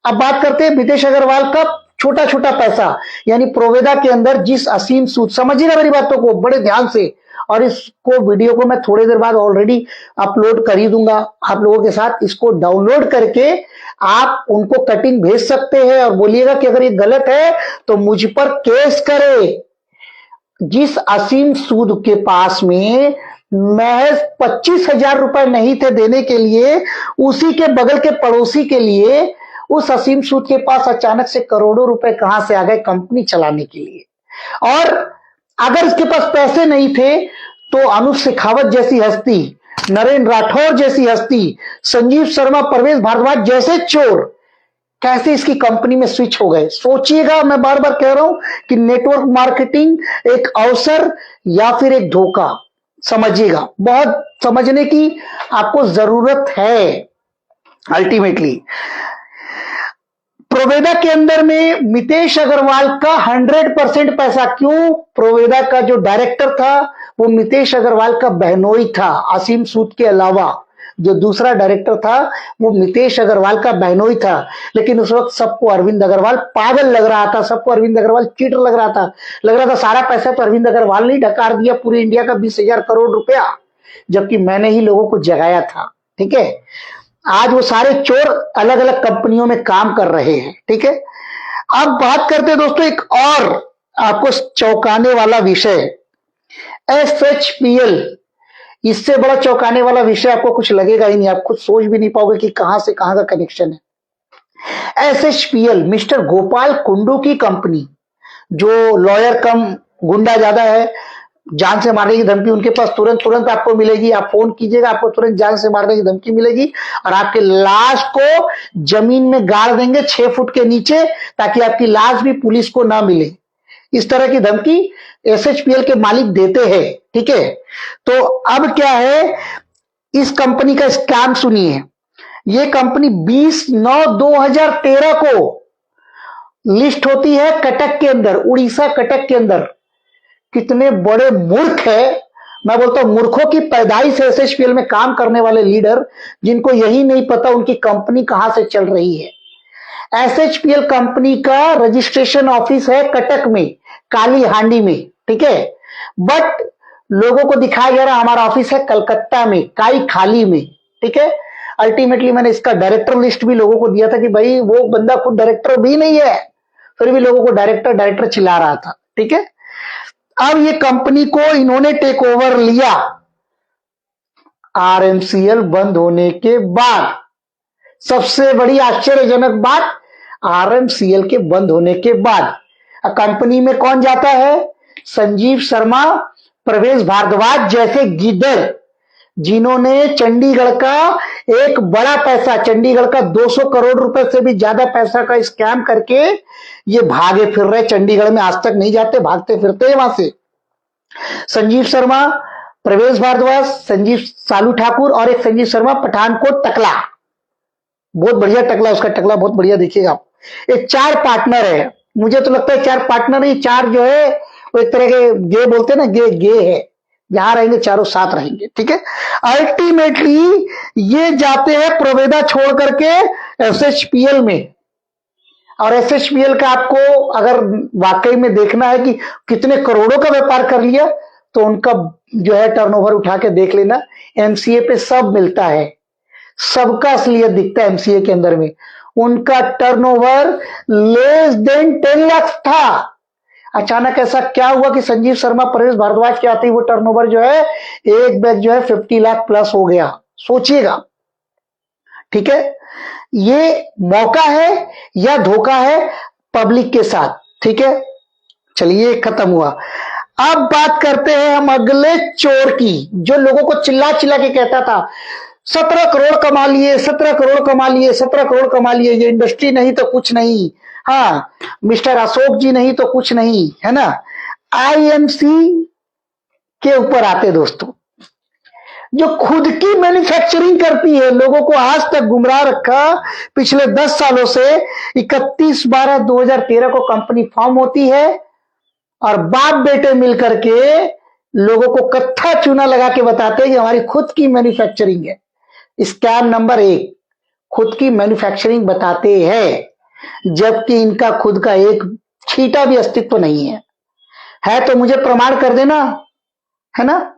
A: अब बात करते हैं नितेश अग्रवाल का छोटा छोटा पैसा, यानी प्रोवेदा के अंदर जिस असीम सूद, समझिए ना मेरी बातों को बड़े ध्यान से, और इसको वीडियो को मैं थोड़ी देर बाद ऑलरेडी अपलोड कर ही दूंगा आप लोगों के साथ। इसको डाउनलोड करके आप उनको कटिंग भेज सकते हैं और बोलिएगा कि अगर ये गलत है तो मुझ पर केस करे। जिस असीम सूद के पास में महज 25,000 रुपए नहीं थे देने के लिए, उसी के बगल के पड़ोसी के लिए उस असीम सूद के पास अचानक से करोड़ों रुपए कहां से आ गए कंपनी चलाने के लिए। और अगर इसके पास पैसे नहीं थे तो अनुप शेखावत जैसी हस्ती, नरेंद्र राठौर जैसी हस्ती, संजीव शर्मा, परवेज भारद्वाज जैसे चोर कैसे इसकी कंपनी में स्विच हो गए। सोचिएगा, मैं बार बार कह रहा हूं कि नेटवर्क मार्केटिंग एक अवसर या फिर एक धोखा, समझिएगा, बहुत समझने की आपको जरूरत है। अल्टीमेटली प्रोवेदा के अंदर में मितेश अग्रवाल का 100% पैसा, क्यों? प्रोवेदा का जो डायरेक्टर था वो मितेश अग्रवाल का बहनोई था। असीम सूद के अलावा जो दूसरा डायरेक्टर था वो मितेश अग्रवाल का बहनोई था। लेकिन उस वक्त सबको अरविंद अग्रवाल पागल लग रहा था, सबको अरविंद अग्रवाल चीटर लग रहा था। सारा पैसा तो अरविंद अग्रवाल ने ढकार दिया, पूरे इंडिया का 20,000 करोड़ रुपया, जबकि मैंने ही लोगों को जगाया था। ठीक है, आज वो सारे चोर अलग अलग कंपनियों में काम कर रहे हैं। ठीक है, अब बात करते हैं दोस्तों एक और आपको चौंकाने वाला विषय, SHPL। इससे बड़ा चौंकाने वाला विषय आपको कुछ लगेगा ही नहीं, आप खुद सोच भी नहीं पाओगे कि कहां से कहां का कनेक्शन है। SHPL मिस्टर गोपाल कुंडू की कंपनी, जो लॉयर कम गुंडा ज्यादा है, जान से मारने की धमकी उनके पास तुरंत तुरंत आपको मिलेगी। आप फोन कीजिएगा, आपको तुरंत जान से मारने की धमकी मिलेगी और आपके लाश को जमीन में गाड़ देंगे 6 फुट के नीचे, ताकि आपकी लाश भी पुलिस को ना मिले। इस तरह की धमकी SHPL के मालिक देते हैं। ठीक है, तो अब क्या है, इस कंपनी का स्कैम सुनिए। यह कंपनी 20/9/2013 को लिस्ट होती है कटक के अंदर, उड़ीसा कटक के अंदर। कितने बड़े मूर्ख है, मैं बोलता हूं मूर्खों की पैदाइश है SHPL में काम करने वाले लीडर, जिनको यही नहीं पता उनकी कंपनी कहां से चल रही है। SHPL कंपनी का रजिस्ट्रेशन ऑफिस है कटक में, काली हांडी में। ठीक है, बट लोगों को दिखाया जा रहा हमारा ऑफिस है कलकत्ता में, काई खाली में। ठीक है, अल्टीमेटली मैंने इसका डायरेक्टर लिस्ट भी लोगों को दिया था कि भाई वो बंदा खुद डायरेक्टर भी नहीं है, फिर भी लोगों को डायरेक्टर डायरेक्टर चिल्ला रहा था। ठीक है, अब ये कंपनी को इन्होंने टेक ओवर लिया RMCL बंद होने के बाद। सबसे बड़ी आश्चर्यजनक बात, RMCL के बंद होने के बाद कंपनी में कौन जाता है? संजीव शर्मा, प्रवेश भारद्वाज जैसे गिद्दड़, जिन्होंने चंडीगढ़ का एक बड़ा पैसा, चंडीगढ़ का 200 करोड़ रुपए से भी ज्यादा पैसा का स्कैम करके ये भागे फिर रहे चंडीगढ़ में, आज तक नहीं जाते, भागते फिरते वहां से। संजीव शर्मा, प्रवेश भारद्वाज, संजीव सालू ठाकुर और एक संजीव शर्मा पठानकोट टकला, बहुत बढ़िया टकला, उसका टकला बहुत बढ़िया देखिएगा आप। ये 4 पार्टनर है, मुझे तो लगता है 4 पार्टनर ही, 4 जो है वो एक तरह के गे बोलते हैं ना, गे है, यहां रहेंगे चारों साथ रहेंगे। ठीक है, अल्टीमेटली ये जाते हैं प्रोवेदा छोड़ करके SHPL में। और SHPL का आपको अगर वाकई में देखना है कि कितने करोड़ों का व्यापार कर लिया, तो उनका जो है टर्नओवर उठा के देख लेना, MCA पे सब मिलता है, सबका असलियत दिखता है MCA के अंदर में। उनका टर्नओवर लेस देन 10 लाख था। अचानक ऐसा क्या हुआ कि संजीव शर्मा, प्रवेश भारद्वाज के आते ही वो टर्नओवर जो है एक बैग जो है 50 लाख प्लस हो गया, सोचिएगा। ठीक है, ये मौका है या धोखा है पब्लिक के साथ। ठीक है, चलिए खत्म हुआ। अब बात करते हैं हम अगले चोर की, जो लोगों को चिल्ला चिल्ला के कहता था 17 करोड़ कमा लिए, 17 करोड़ कमा लिए, 17 करोड़ कमा लिए। ये इंडस्ट्री नहीं तो कुछ नहीं। हाँ, मिस्टर अशोक जी नहीं तो कुछ नहीं, है ना। आईएमसी के ऊपर आते दोस्तों, जो खुद की मैन्युफैक्चरिंग करती है, लोगों को आज तक गुमराह रखा पिछले 10 सालों से। 31/12/2013 को कंपनी फॉर्म होती है और बाप बेटे मिलकर के लोगों को कत्था चूना लगा के बताते हैं कि हमारी खुद की मैन्युफैक्चरिंग है। स्कैम नंबर 1, खुद की मैन्युफैक्चरिंग बताते हैं जबकि इनका खुद का एक छींटा भी अस्तित्व नहीं है तो मुझे प्रमाण कर देना, है ना।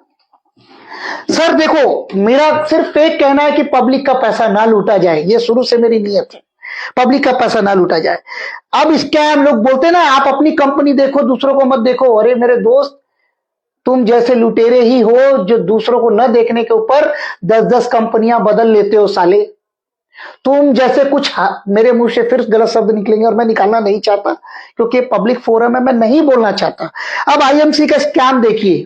A: सर देखो, मेरा सिर्फ एक कहना है कि पब्लिक का पैसा ना लूटा जाए, ये शुरू से मेरी नीयत है, पब्लिक का पैसा ना लूटा जाए। अब स्कैम लोग बोलते हैं ना, आप अपनी कंपनी देखो, दूसरों को मत देखो। अरे मेरे दोस्त, तुम जैसे लुटेरे ही हो जो दूसरों को न देखने के ऊपर 10-10 कंपनियां बदल लेते हो साले। तुम जैसे कुछ, मेरे मुंह से फिर गलत शब्द निकलेंगे और मैं निकालना नहीं चाहता क्योंकि पब्लिक फोरम है, मैं नहीं बोलना चाहता। अब आईएमसी का स्कैम देखिए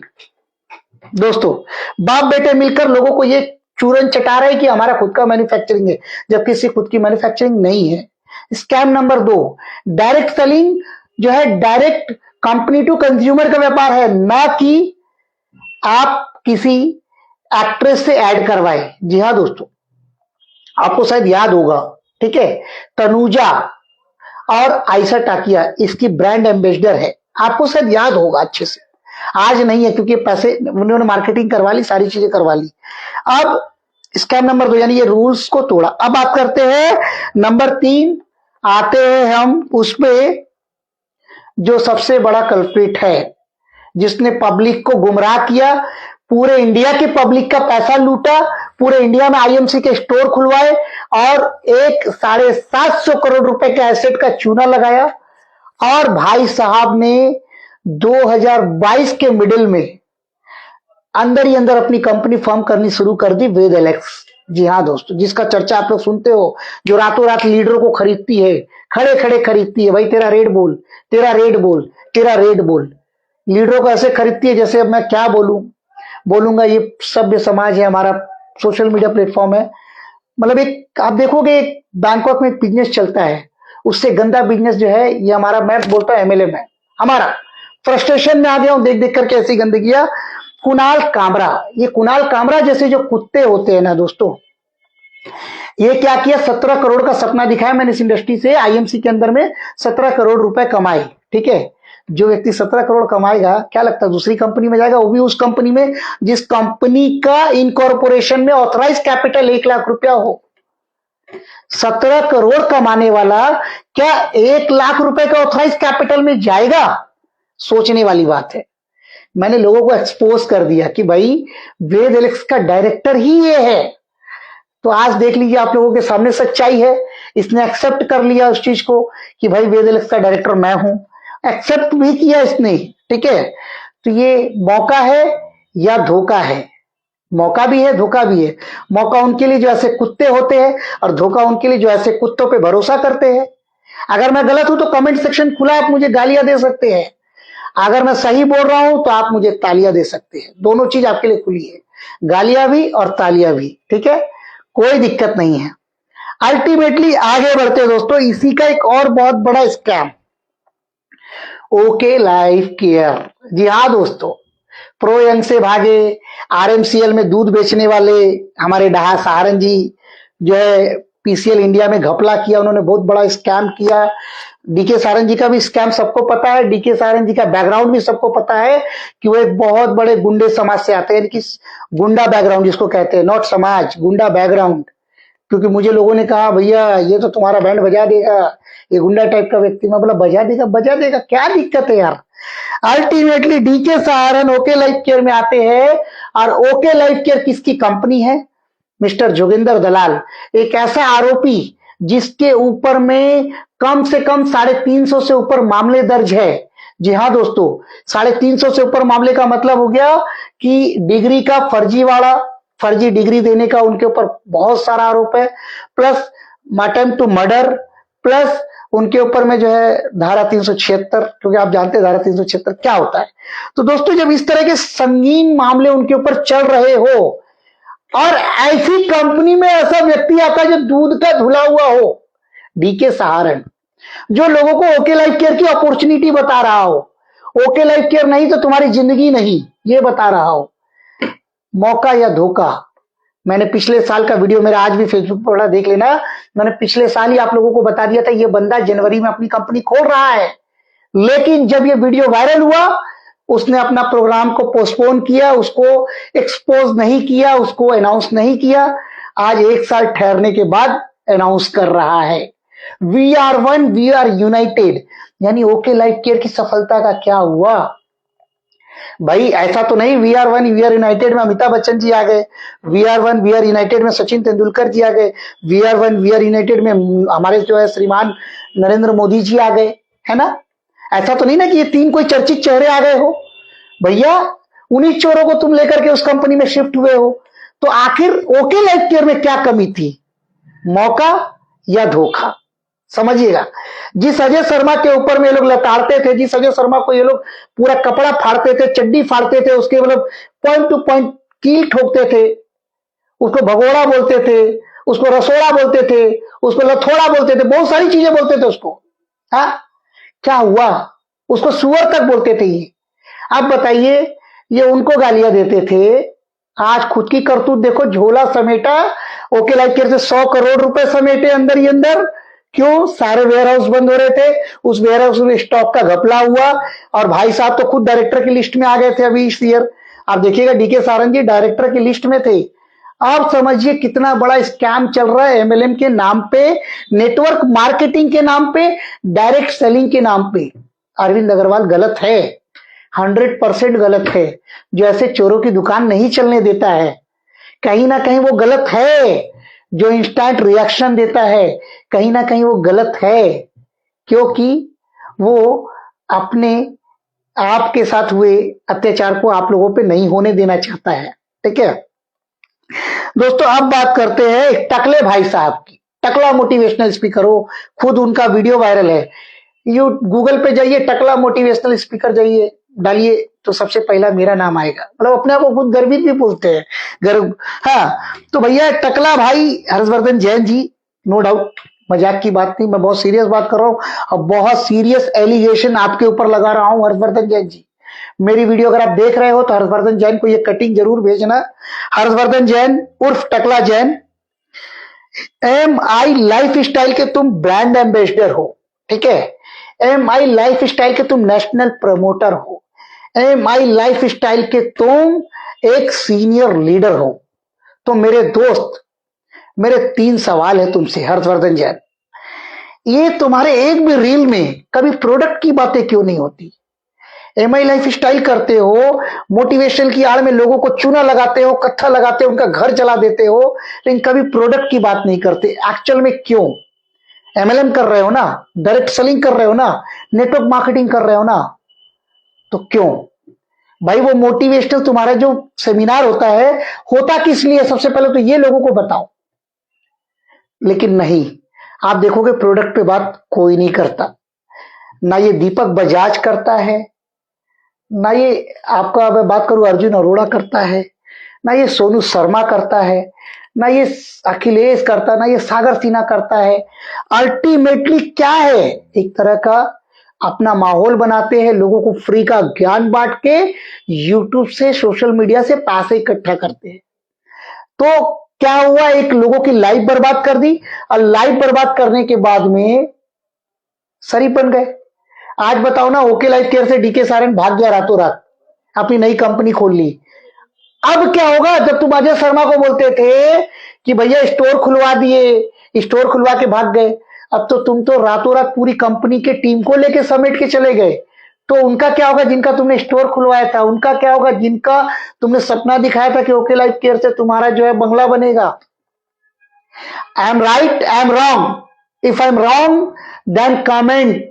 A: दोस्तों, बाप बेटे मिलकर लोगों को ये चूरन चटा रहे कि हमारा खुद का मैन्युफैक्चरिंग है जबकि किसी खुद की मैन्युफैक्चरिंग नहीं है। स्कैम नंबर 2, डायरेक्ट सेलिंग जो है, डायरेक्ट कंपनी टू कंज्यूमर का व्यापार है, ना कि आप किसी एक्ट्रेस से ऐड करवाए। जी हाँ दोस्तों, आपको शायद याद होगा, ठीक है, तनुजा और आयशा टाकिया इसकी ब्रांड एम्बेसडर है, आपको शायद याद होगा अच्छे से। आज नहीं है क्योंकि पैसे उन्होंने मार्केटिंग करवा ली, सारी चीजें करवा ली। अब स्कैम नंबर 2 यानी ये रूल्स को तोड़ा। अब बात करते हैं नंबर 3, आते हैं हम उसमें जो सबसे बड़ा कल्प्रिट है, जिसने पब्लिक को गुमराह किया, पूरे इंडिया की पब्लिक का पैसा लूटा, पूरे इंडिया में आईएमसी के स्टोर खुलवाए और एक 750 करोड़ रुपए के एसेट का चूना लगाया। और भाई साहब ने 2022 के मिडिल में अंदर ही अंदर अपनी कंपनी फॉर्म करनी शुरू कर दी, वेद एलेक्स। जी हाँ दोस्तों, जिसका चर्चा आप लोग सुनते हो, जो रातों रात लीडरों को खरीदती है, खड़े खड़े खरीदती है, भाई तेरा रेट बोल, तेरा रेट बोल, तेरा रेट बोल। लीडरों को ऐसे खरीदती है जैसे अब मैं क्या बोलूंगा। ये सभ्य समाज है हमारा, सोशल मीडिया प्लेटफॉर्म है। मतलब एक आप देखोगे, एक बैंकॉक में एक बिजनेस चलता है, उससे गंदा बिजनेस जो है ये हमारा, मैं बोलता हूं एमएलए में हमारा। फ्रस्ट्रेशन में आ गया हूं देख देख करके ऐसी गंदगियां। कुणाल कामरा, ये कुणाल कामरा जैसे जो कुत्ते होते हैं ना दोस्तों, ये क्या किया, 17 करोड़ का सपना दिखाया मैंने इस इंडस्ट्री से। आईएमसी के अंदर में 17 करोड़ रुपए कमाए, ठीक है। जो व्यक्ति 17 करोड़ कमाएगा, क्या लगता है दूसरी कंपनी में जाएगा, वो भी उस कंपनी में जिस कंपनी का इनकॉर्पोरेशन में ऑथराइज कैपिटल 1 लाख रुपया हो। 17 करोड़ कमाने वाला क्या 1 लाख रुपए का ऑथराइज कैपिटल में जाएगा? सोचने वाली बात है। मैंने लोगों को एक्सपोज कर दिया कि भाई वेद एलेक्स का डायरेक्टर ही ये है। तो आज देख लीजिए, आप लोगों के सामने सच्चाई है। इसने एक्सेप्ट कर लिया उस चीज को कि भाई वेद एलेक्स का डायरेक्टर मैं हूं, एक्सेप्ट भी किया इसने, ठीक है। तो ये मौका है या धोखा है? मौका भी है, धोखा भी है। मौका उनके लिए जो ऐसे कुत्ते होते हैं और धोखा उनके लिए जो ऐसे कुत्तों पे भरोसा करते हैं। अगर मैं गलत हूं तो कमेंट सेक्शन खुला, आप मुझे गालियां दे सकते हैं। अगर मैं सही बोल रहा हूं तो आप मुझे तालियां दे सकते हैं। दोनों चीज आपके लिए खुली है, गालियां भी और तालियां भी, ठीक है, कोई दिक्कत नहीं है। अल्टीमेटली आगे बढ़ते दोस्तों, इसी का एक और बहुत बड़ा स्कैम, ओके लाइफ केयर। जी हाँ दोस्तों, प्रो यंग से भागे, आरएमसीएल में दूध बेचने वाले हमारे डहा सहारन जी जो है पीसीएल इंडिया में घपला किया, उन्होंने बहुत बड़ा स्कैम किया। डीके सारन जी का भी स्कैम सबको पता है, डीके सारन जी का बैकग्राउंड भी सबको पता है कि वो एक बहुत बड़े गुंडे समाज से आते हैं, कि गुंडा बैकग्राउंड जिसको कहते हैं, नॉट समाज, गुंडा बैकग्राउंड। क्योंकि मुझे लोगों ने कहा भैया ये तो तुम्हारा बैंड बजा देगा, ये गुंडा टाइप का व्यक्ति। मैं बोला बजा देगा, क्या दिक्कत है यार। Ultimately DK Saharan okay life care में आते हैं। और ओके लाइफ केयर किसकी कंपनी है? मिस्टर जोगिंदर दलाल, एक ऐसा आरोपी जिसके ऊपर में कम से कम 350 से ऊपर मामले दर्ज है। जी हाँ दोस्तों, 350 से ऊपर मामले का मतलब हो गया कि डिग्री का फर्जी डिग्री देने का उनके ऊपर बहुत सारा आरोप है, plus attempt to murder, plus उनके ऊपर में जो है धारा 376, क्योंकि आप जानते हैं धारा 376 क्या होता है। तो दोस्तों, जब इस तरह के संगीन मामले उनके ऊपर चल रहे हो और ऐसी कंपनी में ऐसा व्यक्ति आता है जो दूध का धुला हुआ हो, डीके सहारण, जो लोगों को ओके लाइफ केयर की अपॉर्चुनिटी बता रहा हो। ओके लाइफ केयर नहीं तो तुम्हारी जिंदगी नहीं, ये बता रहा हो। मौका या धोखा, मैंने पिछले साल का वीडियो मेरा आज भी फेसबुक पर पड़ा, देख लेना। मैंने पिछले साल ही आप लोगों को बता दिया था ये बंदा जनवरी में अपनी कंपनी खोल रहा है, लेकिन जब ये वीडियो वायरल हुआ उसने अपना प्रोग्राम को पोस्टपोन किया, उसको एक्सपोज नहीं किया, उसको अनाउंस नहीं किया। आज 1 साल ठहरने के बाद अनाउंस कर रहा है। We are one, we are united, यानी ओके लाइफ केयर की सफलता का क्या हुआ भाई? ऐसा तो नहीं we are one we are united में अमिताभ बच्चन जी आ गए, we are one we are united में सचिन तेंदुलकर जी आ गए, we are one we are united में हमारे जो है श्रीमान नरेंद्र मोदी जी आ गए, है ना? ऐसा तो नहीं ना कि ये 3 कोई चर्चित चेहरे आ गए हो। भैया उन्हीं चोरों को तुम लेकर के उस कंपनी में शिफ्ट हुए हो। तो आखिर ओके लाइफ केयर में क्या कमी थी, मौका या धोखा? समझिएगा। जिस अजय शर्मा के ऊपर में ये लोग लताड़ते थे, जिस अजय शर्मा को ये लोग पूरा कपड़ा फाड़ते थे, चड्डी फाड़ते थे, उसके मतलब पॉइंट टू पॉइंट कील ठोकते थे, उसको भगोड़ा बोलते थे, उसको रसोड़ा बोलते थे, उसको लथोड़ा बोलते थे, बहुत सारी चीजें बोलते थे उसको। हाँ, क्या हुआ? उसको सुअर तक बोलते थे ये। अब बताइए, ये उनको गालियां देते थे, आज खुद की करतूत देखो, झोला समेटा, ओके लाइफ केयर से 100 करोड़ रुपए समेटे अंदर ही अंदर। क्यों? सारे वेयर हाउस बंद हो रहे थे, उस वेयर हाउस में स्टॉक का घपला हुआ, और भाई साहब तो खुद डायरेक्टर की लिस्ट में आ गए थे अभी इस ईयर। आप देखिएगा डीके सारंग जी डायरेक्टर की लिस्ट में थे। आप समझिए कितना बड़ा स्कैम चल रहा है एमएलएम के नाम पे, नेटवर्क मार्केटिंग के नाम पे, डायरेक्ट सेलिंग के नाम पे। अरविंद अग्रवाल गलत है, 100% गलत है। जो ऐसे चोरों की दुकान नहीं चलने देता है, कहीं ना कहीं वो गलत है। जो इंस्टेंट रिएक्शन देता है, कहीं ना कहीं वो गलत है, क्योंकि वो अपने आपके साथ हुए अत्याचार को आप लोगों पे नहीं होने देना चाहता है। ठीक है दोस्तों, अब बात करते हैं एक टकले भाई साहब की। टकला मोटिवेशनल स्पीकर हो, खुद उनका वीडियो वायरल है। यू गूगल पे जाइए, टकला मोटिवेशनल स्पीकर जाइए, डालिए तो सबसे पहला मेरा नाम आएगा। मतलब अपने आप को खुद गर्वित भी बोलते हैं, गर्व। हाँ, तो भैया टकला भाई हर्षवर्धन जैन जी, नो डाउट, मजाक की बात नहीं, मैं बहुत सीरियस बात कर रहा हूँ, और बहुत सीरियस एलिगेशन आपके ऊपर लगा रहा हूँ हर्षवर्धन जैन जी। मेरी वीडियो अगर आप देख रहे हो तो हर्षवर्धन जैन को ये कटिंग जरूर भेजना। हर्षवर्धन जैन उर्फ टकला जैन, MI लाइफ स्टाइल के तुम ब्रांड एम्बेसडर हो, ठीक है? MI लाइफ स्टाइल के तुम नेशनल प्रमोटर हो, MI लाइफ स्टाइल के तुम एक सीनियर लीडर हो। तो मेरे दोस्त, मेरे 3 सवाल है तुमसे हर्षवर्धन जैन। ये तुम्हारे एक भी रील में कभी प्रोडक्ट की बातें क्यों नहीं होती? MI लाइफ स्टाइल करते हो, मोटिवेशन की आड़ में लोगों को चूना लगाते हो, कत्था लगाते हो, उनका घर जला देते हो, लेकिन कभी प्रोडक्ट की बात नहीं करते। एक्चुअल में क्यों? MLM कर रहे हो ना, डायरेक्ट सेलिंग कर रहे हो ना, नेटवर्क मार्केटिंग कर रहे हो ना, तो क्यों भाई? वो मोटिवेशनल तुम्हारा जो सेमिनार होता किस लिए? सबसे पहले तो ये लोगों को बताओ। लेकिन नहीं, आप देखोगे प्रोडक्ट पे बात कोई नहीं करता। ना ये दीपक बजाज करता है, ना ये आपका मैं बात करूं अर्जुन अरोड़ा करता है, ना ये सोनू शर्मा करता है, ना ये अखिलेश करता, ना ये सागर सिन्हा करता है। अल्टीमेटली क्या है? एक तरह का अपना माहौल बनाते हैं, लोगों को फ्री का ज्ञान बांट के यूट्यूब से, सोशल मीडिया से पैसे इकट्ठा करते हैं। तो क्या हुआ? एक लोगों की लाइफ बर्बाद कर दी, और लाइफ बर्बाद करने के बाद में सरी बन गए। आज बताओ ना, ओके लाइफ केयर से डीके सारंग भाग गया रातों रात, अपनी नई कंपनी खोल ली। अब क्या होगा? जब तुम अजय शर्मा को बोलते थे कि भैया स्टोर खुलवा दिए, स्टोर खुलवा के भाग गए, अब तो तुम तो रातों रात पूरी कंपनी के टीम को लेके समेट के चले गए। तो उनका क्या होगा जिनका तुमने स्टोर खुलवाया था? उनका क्या होगा जिनका तुमने सपना दिखाया था कि ओके लाइफ केयर से तुम्हारा जो है बंगला बनेगा? I am right, I am wrong? If I am wrong then comment,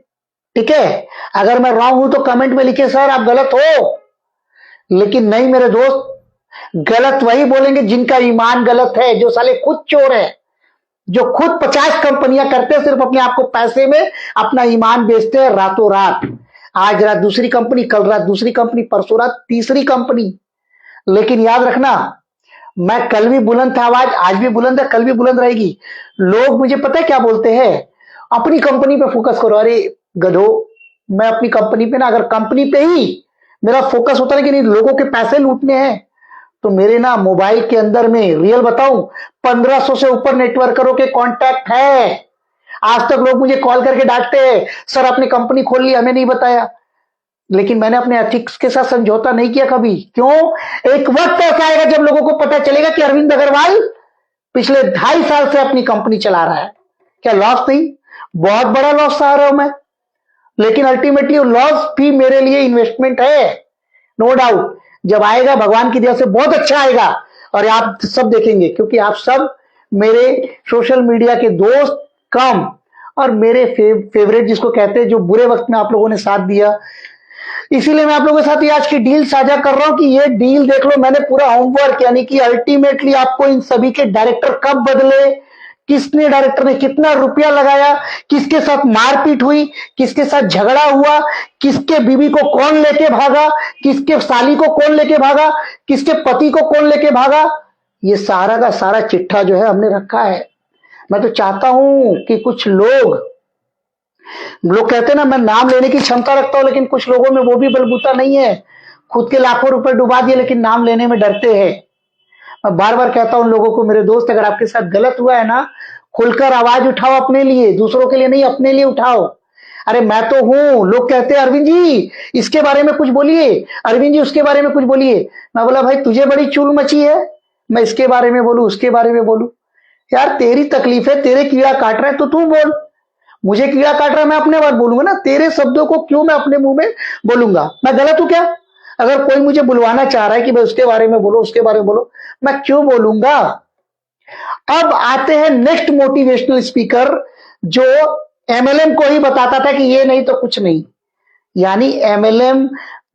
A: ठीक है? अगर मैं रॉन्ग हूं तो कमेंट में लिखिए सर आप गलत हो। लेकिन नहीं मेरे दोस्त, गलत वही बोलेंगे जिनका ईमान गलत है, जो साले खुद चोर है, जो खुद 50 कंपनियां करते हैं सिर्फ अपने आप को पैसे में, अपना ईमान बेचते हैं रातों रात। आज रात दूसरी कंपनी, कल रात दूसरी कंपनी, परसों रात तीसरी कंपनी। लेकिन याद रखना, मैं कल भी बुलंद था आवाज, आज भी बुलंद है, कल भी बुलंद रहेगी। लोग मुझे पता है क्या बोलते हैं, अपनी कंपनी पे फोकस करो। अरे गधो, मैं अपनी कंपनी पे ना, अगर कंपनी पे ही मेरा फोकस होता है कि नहीं लोगों के पैसे लूटने हैं, तो मेरे ना मोबाइल के अंदर में रियल बताऊं 1500 से ऊपर नेटवर्करों के कांटेक्ट है। आज तक लोग मुझे कॉल करके डांटते हैं, सर आपने कंपनी खोल ली हमें नहीं बताया। लेकिन मैंने अपने एथिक्स के साथ समझौता नहीं किया कभी। क्यों? एक वक्त ऐसा आएगा जब लोगों को पता चलेगा कि अरविंद अग्रवाल पिछले 2.5 साल से अपनी कंपनी चला रहा है। क्या लॉस नहीं? बहुत बड़ा लॉस आ रहा हूं मैं, लेकिन अल्टीमेटली लॉस भी मेरे लिए इन्वेस्टमेंट है, नो डाउट। जब आएगा भगवान की दया से बहुत अच्छा आएगा और आप सब देखेंगे, क्योंकि आप सब मेरे सोशल मीडिया के दोस्त कम और मेरे फेवरेट जिसको कहते हैं, जो बुरे वक्त में आप लोगों ने साथ दिया। इसीलिए मैं आप लोगों के साथ ये आज की डील साझा कर रहा हूं कि ये डील देख लो, मैंने पूरा होमवर्क, यानी कि अल्टीमेटली आपको इन सभी के डायरेक्टर कब बदले, किसने डायरेक्टर ने कितना रुपया लगाया, किसके साथ मारपीट हुई, किसके साथ झगड़ा हुआ, किसके बीवी को कौन लेके भागा, किसके साली को कौन लेके भागा, किसके पति को कौन लेके भागा, ये सारा का सारा चिट्ठा जो है हमने रखा है। मैं तो चाहता हूं कि कुछ लोग कहते हैं ना मैं नाम लेने की क्षमता रखता हूं, लेकिन कुछ लोगों में वो भी बलबूता नहीं है। खुद के लाखों रुपए डुबा दिए लेकिन नाम लेने में डरते हैं। मैं बार बार कहता हूं लोगों को, मेरे दोस्त अगर आपके साथ गलत हुआ है ना, खुलकर आवाज उठाओ, अपने लिए, दूसरों के लिए नहीं, अपने लिए उठाओ। अरे मैं तो हूं, लोग कहते हैं अरविंद जी इसके बारे में कुछ बोलिए, अरविंद जी उसके बारे में कुछ बोलिए। मैं बोला भाई तुझे बड़ी चूल मची है, मैं इसके बारे में बोलूं उसके बारे में बोलूं? यार तेरी तकलीफ है, तेरे कीड़ा काट रहा है तो तू बोल। मुझे कीड़ा काट रहा है मैं अपने बात बोलूंगा ना, तेरे शब्दों को क्यों मैं अपने मुंह में बोलूंगा? मैं गलत हूं क्या? अगर कोई मुझे बुलवाना चाह रहा है कि भाई उसके बारे में बोलो उसके बारे में बोलो, मैं क्यों बोलूंगा? अब आते हैं नेक्स्ट मोटिवेशनल स्पीकर, जो एमएलएम को ही बताता था कि ये नहीं तो कुछ नहीं। यानी एमएलएम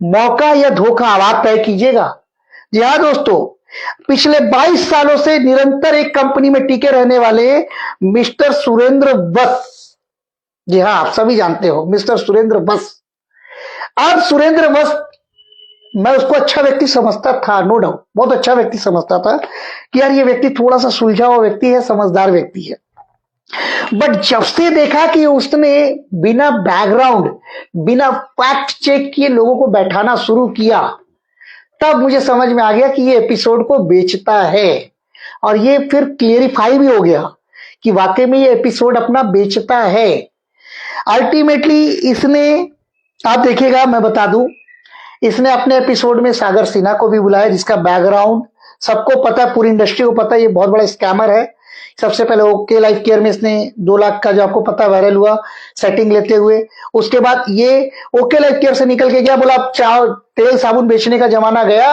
A: मौका या धोखा आप तय कीजिएगा। जी हाँ दोस्तों, पिछले 22 सालों से निरंतर एक कंपनी में टिके रहने वाले मिस्टर सुरेंद्र बस, जी हाँ आप सभी जानते हो मिस्टर सुरेंद्र बस। अब सुरेंद्र बस, मैं उसको अच्छा व्यक्ति समझता था, नो डाउट बहुत अच्छा व्यक्ति समझता था कि यार ये व्यक्ति थोड़ा सा सुलझा हुआ व्यक्ति है, समझदार व्यक्ति है। बट जब से देखा कि उसने बिना बैकग्राउंड, बिना फैक्ट चेक किए लोगों को बैठाना शुरू किया, तब मुझे समझ में आ गया कि ये एपिसोड को बेचता है। और ये फिर क्लियरिफाई भी हो गया कि वाकई में ये एपिसोड अपना बेचता है। अल्टीमेटली इसने, आप देखिएगा मैं बता दूं, इसने अपने एपिसोड में सागर सिन्हा को भी बुलाया, जिसका बैकग्राउंड सबको पता है, पूरी इंडस्ट्री को पता है, ये बहुत बड़ा स्कैमर है। सबसे पहले ओके लाइफ केयर में इसने 2 लाख का जो आपको पता वायरल हुआ सेटिंग लेते हुए, उसके बाद ये ओके लाइफ केयर से निकल के गया, बोला अब तेल साबुन बेचने का जमाना गया,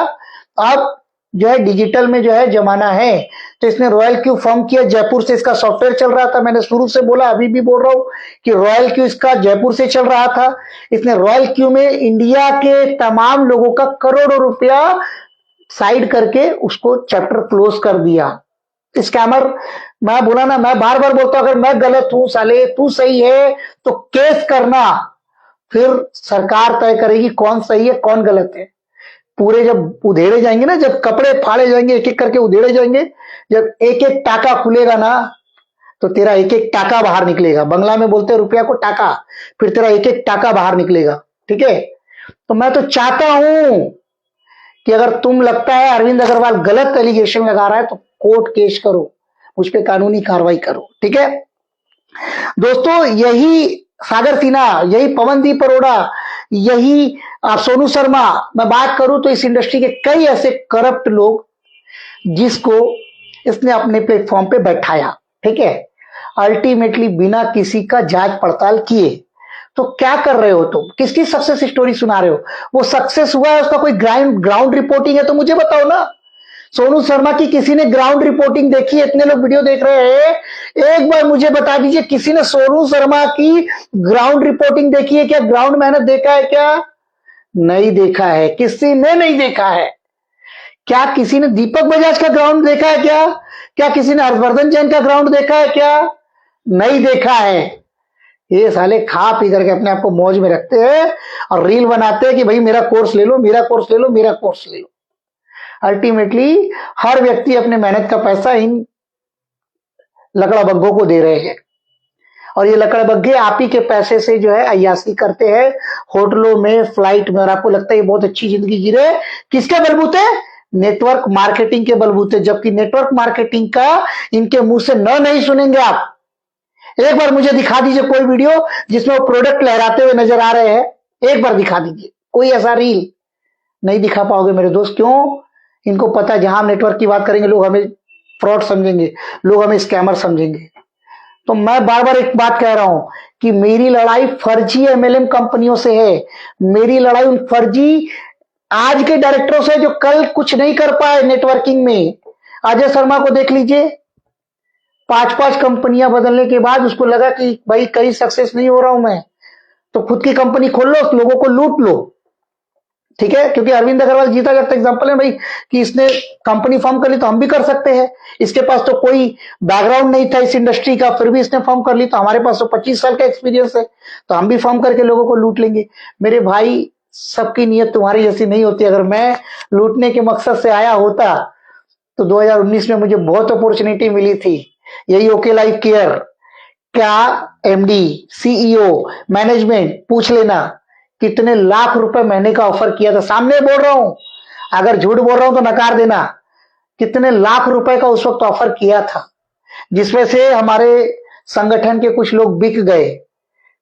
A: अब जो है डिजिटल में जो है जमाना है। तो इसने रॉयल क्यू फॉर्म किया, जयपुर से इसका सॉफ्टवेयर चल रहा था। मैंने शुरू से बोला, अभी भी बोल रहा हूं कि रॉयल क्यू इसका जयपुर से चल रहा था। इसने रॉयल क्यू में इंडिया के तमाम लोगों का करोड़ों रुपया साइड करके उसको चैप्टर क्लोज कर दिया। स्कैमर, मैं बोला ना, मैं बार बार बोलता हूं अगर मैं गलत हूं साले तू सही है तो केस करना, फिर सरकार तय करेगी कौन सही है कौन गलत है। पूरे जब उधेड़े जाएंगे ना, जब कपड़े फाड़े जाएंगे, एक एक करके उधेड़े जाएंगे, जब एक एक टाका खुलेगा ना, तो तेरा एक एक टाका बाहर निकलेगा। बंगला में बोलते हैं रुपया को टाका, फिर तेरा एक एक टाका बाहर निकलेगा। ठीक है? तो मैं तो चाहता हूं कि अगर तुम लगता है अरविंद अग्रवाल गलत एलिगेशन लगा रहा है तो कोर्ट केस करो, उस पर कानूनी कार्रवाई करो। ठीक है दोस्तों, यही सागर सिन्हा, यही पवनदीप अरोड़ा, यही सोनू शर्मा, मैं बात करूं तो इस इंडस्ट्री के कई ऐसे करप्ट लोग जिसको इसने अपने प्लेटफॉर्म पे बैठाया। ठीक है? अल्टीमेटली बिना किसी का जांच पड़ताल किए। तो क्या कर रहे हो तुम? किसकी सक्सेस स्टोरी सुना रहे हो? वो सक्सेस हुआ है, उसका कोई ग्राउंड रिपोर्टिंग है तो मुझे बताओ ना। सोनू शर्मा की किसी ने ग्राउंड रिपोर्टिंग देखी है? इतने लोग वीडियो देख रहे हैं, एक बार मुझे बता दीजिए किसी ने सोनू शर्मा की ग्राउंड रिपोर्टिंग देखी है क्या? ग्राउंड मेहनत देखा है क्या? नहीं देखा है, किसी ने नहीं देखा है। क्या किसी ने दीपक बजाज का ग्राउंड देखा है क्या? क्या किसी ने हर्षवर्धन जैन का ग्राउंड देखा है क्या? नहीं देखा है। ये साले खा पी करके अपने आप को मौज में रखते हैं और रील बनाते हैं कि भाई मेरा कोर्स ले लो, मेरा कोर्स ले लो, मेरा कोर्स ले लो। अल्टीमेटली हर व्यक्ति अपने मेहनत का पैसा इन लकड़बग्घों को दे रहे हैं और ये लकड़बग्घे आप ही के पैसे से जो है अय्यासी करते हैं होटलों में, फ्लाइट में, और आपको लगता है ये बहुत अच्छी जिंदगी जी रहे। किसके बलबूते? नेटवर्क मार्केटिंग के बलबूते। जबकि नेटवर्क मार्केटिंग का इनके मुंह से न नहीं सुनेंगे आप। एक बार मुझे दिखा दीजिए कोई वीडियो जिसमें वो प्रोडक्ट लहराते हुए नजर आ रहे हैं, एक बार दिखा दीजिए कोई ऐसा रील। नहीं दिखा पाओगे मेरे दोस्त। क्यों? इनको पता है जहां हम नेटवर्क की बात करेंगे लोग हमें फ्रॉड समझेंगे, लोग हमें स्कैमर समझेंगे। तो मैं बार बार एक बात कह रहा हूं कि मेरी लड़ाई फर्जी एमएलएम कंपनियों से है। मेरी लड़ाई उन फर्जी आज के डायरेक्टरों से जो कल कुछ नहीं कर पाए नेटवर्किंग में। अजय शर्मा को देख लीजिए, 5-5 कंपनियां बदलने के बाद उसको लगा कि भाई कहीं सक्सेस नहीं हो रहा हूं मैं, तो खुद की कंपनी खोल लो, लोगों को लूट लो। ठीक है, क्योंकि अरविंद अग्रवाल जीता जागता एग्जांपल है भाई कि इसने कंपनी फॉर्म कर ली तो हम भी कर सकते हैं। इसके पास तो कोई बैकग्राउंड नहीं था इस इंडस्ट्री का, फिर भी इसने फॉर्म कर ली। तो हमारे पास तो 25 साल का एक्सपीरियंस है, तो हम भी फॉर्म करके लोगों को लूट लेंगे। मेरे भाई, सबकी नीयत तुम्हारी जैसी नहीं होती। अगर मैं लूटने के मकसद से आया होता तो 2019 में मुझे बहुत अपॉर्चुनिटी मिली थी। यही ओके लाइफ केयर क्या एमडी, सीईओ, मैनेजमेंट पूछ लेना कितने लाख रुपए महीने का ऑफर किया था। सामने बोल रहा हूं, अगर झूठ बोल रहा हूं तो नकार देना। कितने लाख रुपए का उस वक्त ऑफर किया था, जिसमें से हमारे संगठन के कुछ लोग बिक गए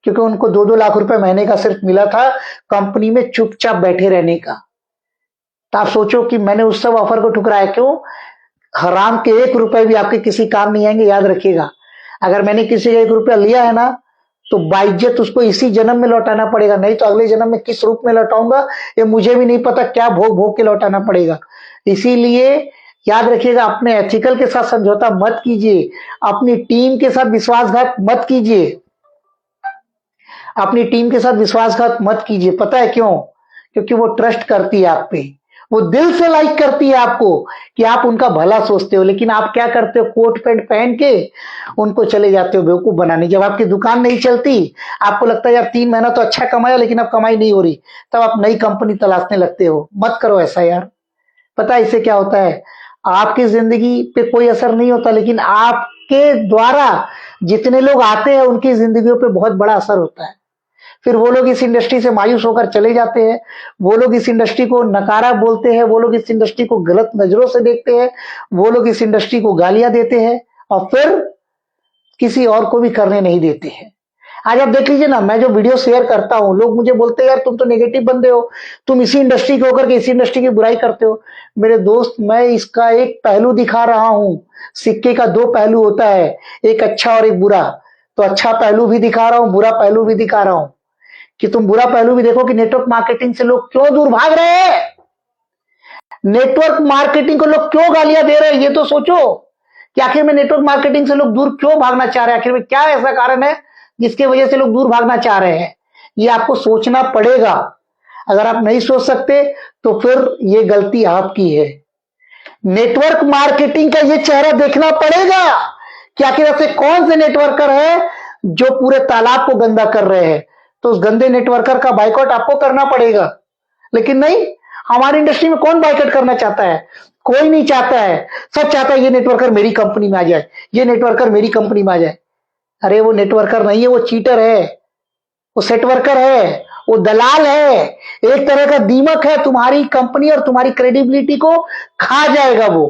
A: क्योंकि उनको 2-2 लाख रुपए महीने का सिर्फ मिला था कंपनी में चुपचाप बैठे रहने का। तो आप सोचो कि मैंने उस सब ऑफर को ठुकराया क्यों? हराम के 1 रुपए भी आपके किसी काम नहीं आएंगे, याद रखिएगा। अगर मैंने किसी का 1 रुपया लिया है ना तो बाइज्जत उसको इसी जन्म में लौटाना पड़ेगा, नहीं तो अगले जन्म में किस रूप में लौटाऊंगा ये मुझे भी नहीं पता, क्या भोग भोग के लौटाना पड़ेगा। इसीलिए याद रखिएगा, अपने एथिकल के साथ समझौता मत कीजिए, अपनी टीम के साथ विश्वासघात मत कीजिए, अपनी टीम के साथ विश्वासघात मत कीजिए। पता है क्यों? क्योंकि वो ट्रस्ट करती है आप पे, वो दिल से लाइक करती है आपको कि आप उनका भला सोचते हो। लेकिन आप क्या करते हो? कोट पैंट पहन के उनको चले जाते हो बेवकूफ बनाने। जब आपकी दुकान नहीं चलती, आपको लगता है यार 3 महीना तो अच्छा कमाया लेकिन अब कमाई नहीं हो रही, तब आप नई कंपनी तलाशने लगते हो। मत करो ऐसा यार। पता है इससे क्या होता है? आपकी जिंदगी पे कोई असर नहीं होता, लेकिन आपके द्वारा जितने लोग आते हैं उनकी जिंदगियों पे बहुत बड़ा असर होता है। फिर वो लोग इस इंडस्ट्री से मायूस होकर चले जाते हैं, वो लोग इस इंडस्ट्री को नकारा बोलते हैं, वो लोग इस इंडस्ट्री को गलत नजरों से देखते हैं, वो लोग इस इंडस्ट्री को गालियां देते हैं और फिर किसी और को भी करने नहीं देते हैं। आज आप देख लीजिए ना, मैं जो वीडियो शेयर करता हूं, लोग मुझे बोलते हैं यार तुम तो नेगेटिव बंदे हो, तुम इसी इंडस्ट्री के होकर के इसी इंडस्ट्री की बुराई करते हो। मेरे दोस्त, मैं इसका एक पहलू दिखा रहा हूं। सिक्के का 2 पहलू होता है, एक अच्छा और एक बुरा। तो अच्छा पहलू भी दिखा रहा हूं, बुरा पहलू भी दिखा रहा हूं कि तुम बुरा पहलू भी देखो कि नेटवर्क मार्केटिंग से लोग क्यों दूर भाग रहे हैं, नेटवर्क मार्केटिंग को लोग क्यों गालियां दे रहे हैं। ये तो सोचो कि आखिर में नेटवर्क मार्केटिंग से लोग दूर क्यों भागना चाह रहे हैं, आखिर में क्या ऐसा कारण है जिसकी वजह से लोग दूर भागना चाह रहे हैं। ये आपको सोचना पड़ेगा। अगर आप नहीं सोच सकते तो फिर ये गलती आपकी है। नेटवर्क मार्केटिंग का ये चेहरा देखना पड़ेगा कि आखिर ऐसे कौन से नेटवर्कर है जो पूरे तालाब को गंदा कर रहे हैं। तो उस गंदे नेटवर्कर का बाइकआउट आपको करना पड़ेगा। लेकिन नहीं, हमारी इंडस्ट्री में कौन बाइकआउट करना चाहता है? कोई नहीं चाहता है। सब चाहता है ये नेटवर्कर मेरी कंपनी में आ जाए, ये नेटवर्कर मेरी कंपनी में आ जाए। अरे वो नेटवर्कर नहीं है, वो चीटर है, वो सेट वर्कर है, वो दलाल है, एक तरह का दीमक है। तुम्हारी कंपनी और तुम्हारी क्रेडिबिलिटी को खा जाएगा वो।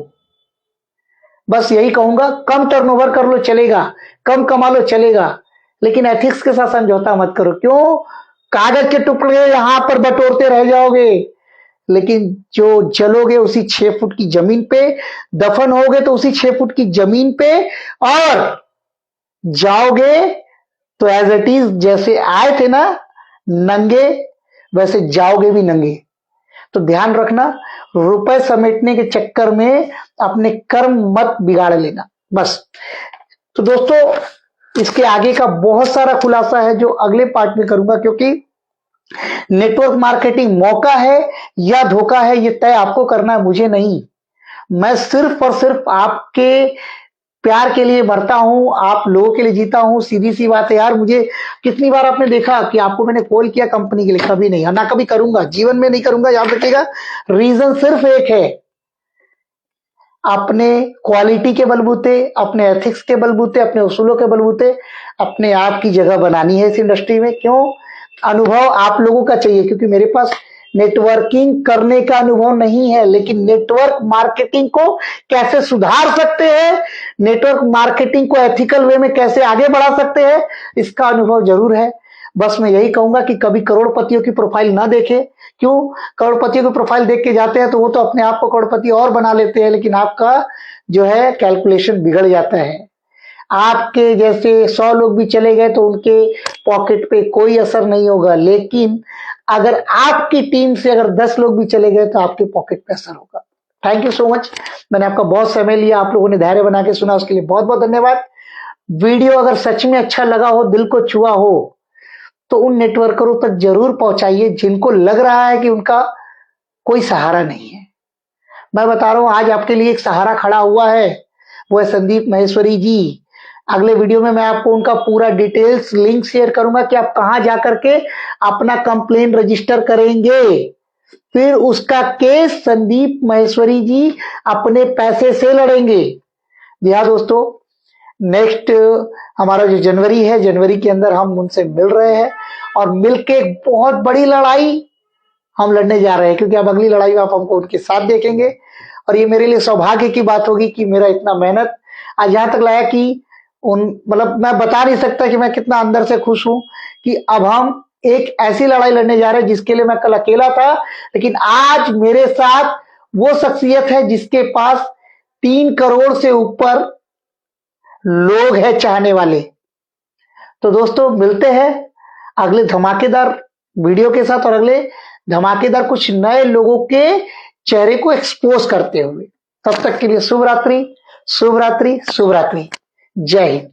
A: बस यही कहूंगा, कम टर्नओवर कर लो चलेगा, कम कमा लो चलेगा, लेकिन एथिक्स के साथ समझौता मत करो। क्यों? कागज के टुकड़े यहां पर बटोरते रह जाओगे, लेकिन जो जलोगे उसी 6 फुट की जमीन पे, दफन होगे तो उसी 6 फुट की जमीन पे, और जाओगे तो एज इट इज जैसे आए थे ना नंगे, वैसे जाओगे भी नंगे। तो ध्यान रखना, रुपए समेटने के चक्कर में अपने कर्म मत बिगाड़ लेना बस। तो दोस्तों, इसके आगे का बहुत सारा खुलासा है जो अगले पार्ट में करूंगा, क्योंकि नेटवर्क मार्केटिंग मौका है या धोखा है ये तय आपको करना है, मुझे नहीं। मैं सिर्फ और सिर्फ आपके प्यार के लिए मरता हूं, आप लोगों के लिए जीता हूं। सीधी सी बात है यार। मुझे कितनी बार आपने देखा कि आपको मैंने कॉल किया कंपनी के लिए? कभी नहीं, ना कभी करूंगा, जीवन में नहीं करूंगा, याद रखिएगा। रीजन सिर्फ एक है, अपने क्वालिटी के बलबूते, अपने एथिक्स के बलबूते, अपने उसूलों के बलबूते अपने आप की जगह बनानी है इस इंडस्ट्री में। क्यों? अनुभव आप लोगों का चाहिए, क्योंकि मेरे पास नेटवर्किंग करने का अनुभव नहीं है, लेकिन नेटवर्क मार्केटिंग को कैसे सुधार सकते हैं, नेटवर्क मार्केटिंग को एथिकल वे में कैसे आगे बढ़ा सकते हैं, इसका अनुभव जरूर है। बस मैं यही कहूंगा कि कभी करोड़पतियों की प्रोफाइल ना देखे। क्यों? करोड़पतियों की प्रोफाइल देख के जाते हैं तो वो तो अपने आप को करोड़पति और बना लेते हैं, लेकिन आपका जो है कैलकुलेशन बिगड़ जाता है। आपके जैसे 100 लोग भी चले गए तो उनके पॉकेट पे कोई असर नहीं होगा, लेकिन अगर आपकी टीम से अगर 10 लोग भी चले गए तो आपके पॉकेट पे असर होगा। Thank you so much. मैंने आपका बहुत समय लिया, आप लोगों ने धैर्य बना के सुना, उसके लिए बहुत बहुत धन्यवाद। वीडियो अगर सच में अच्छा लगा हो, दिल को छुआ हो, तो उन नेटवर्करों तक जरूर पहुंचाइए जिनको लग रहा है कि उनका कोई सहारा नहीं है। मैं बता रहा हूं, आज आपके लिए एक सहारा खड़ा हुआ है, वो है संदीप माहेश्वरी जी। अगले वीडियो में मैं आपको उनका पूरा डिटेल्स लिंक शेयर करूंगा कि आप कहां जाकर के अपना कंप्लेन रजिस्टर करेंगे। फिर उसका केस संदीप माहेश्वरी जी अपने पैसे से लड़ेंगे। जी हाँ दोस्तों, नेक्स्ट हमारा जो जनवरी है, जनवरी के अंदर हम उनसे मिल रहे हैं और मिलके बहुत बड़ी लड़ाई हम लड़ने जा रहे हैं, क्योंकि अब अगली लड़ाई में आप हमको उनके साथ देखेंगे। और ये मेरे लिए सौभाग्य की बात होगी कि मेरा इतना मेहनत आज यहां तक लाया कि मतलब मैं बता नहीं सकता कि मैं कितना अंदर से खुश हूं कि अब हम एक ऐसी लड़ाई लड़ने जा रहे हैं जिसके लिए मैं कल अकेला था, लेकिन आज मेरे साथ वो शख्सियत है जिसके पास 3 करोड़ से ऊपर लोग हैं चाहने वाले। तो दोस्तों मिलते हैं अगले धमाकेदार वीडियो के साथ और अगले धमाकेदार कुछ नए लोगों के चेहरे को एक्सपोज करते हुए। तब तक के लिए शुभ रात्रि, शुभ रात्रि, शुभ रात्रि। जय हिंद।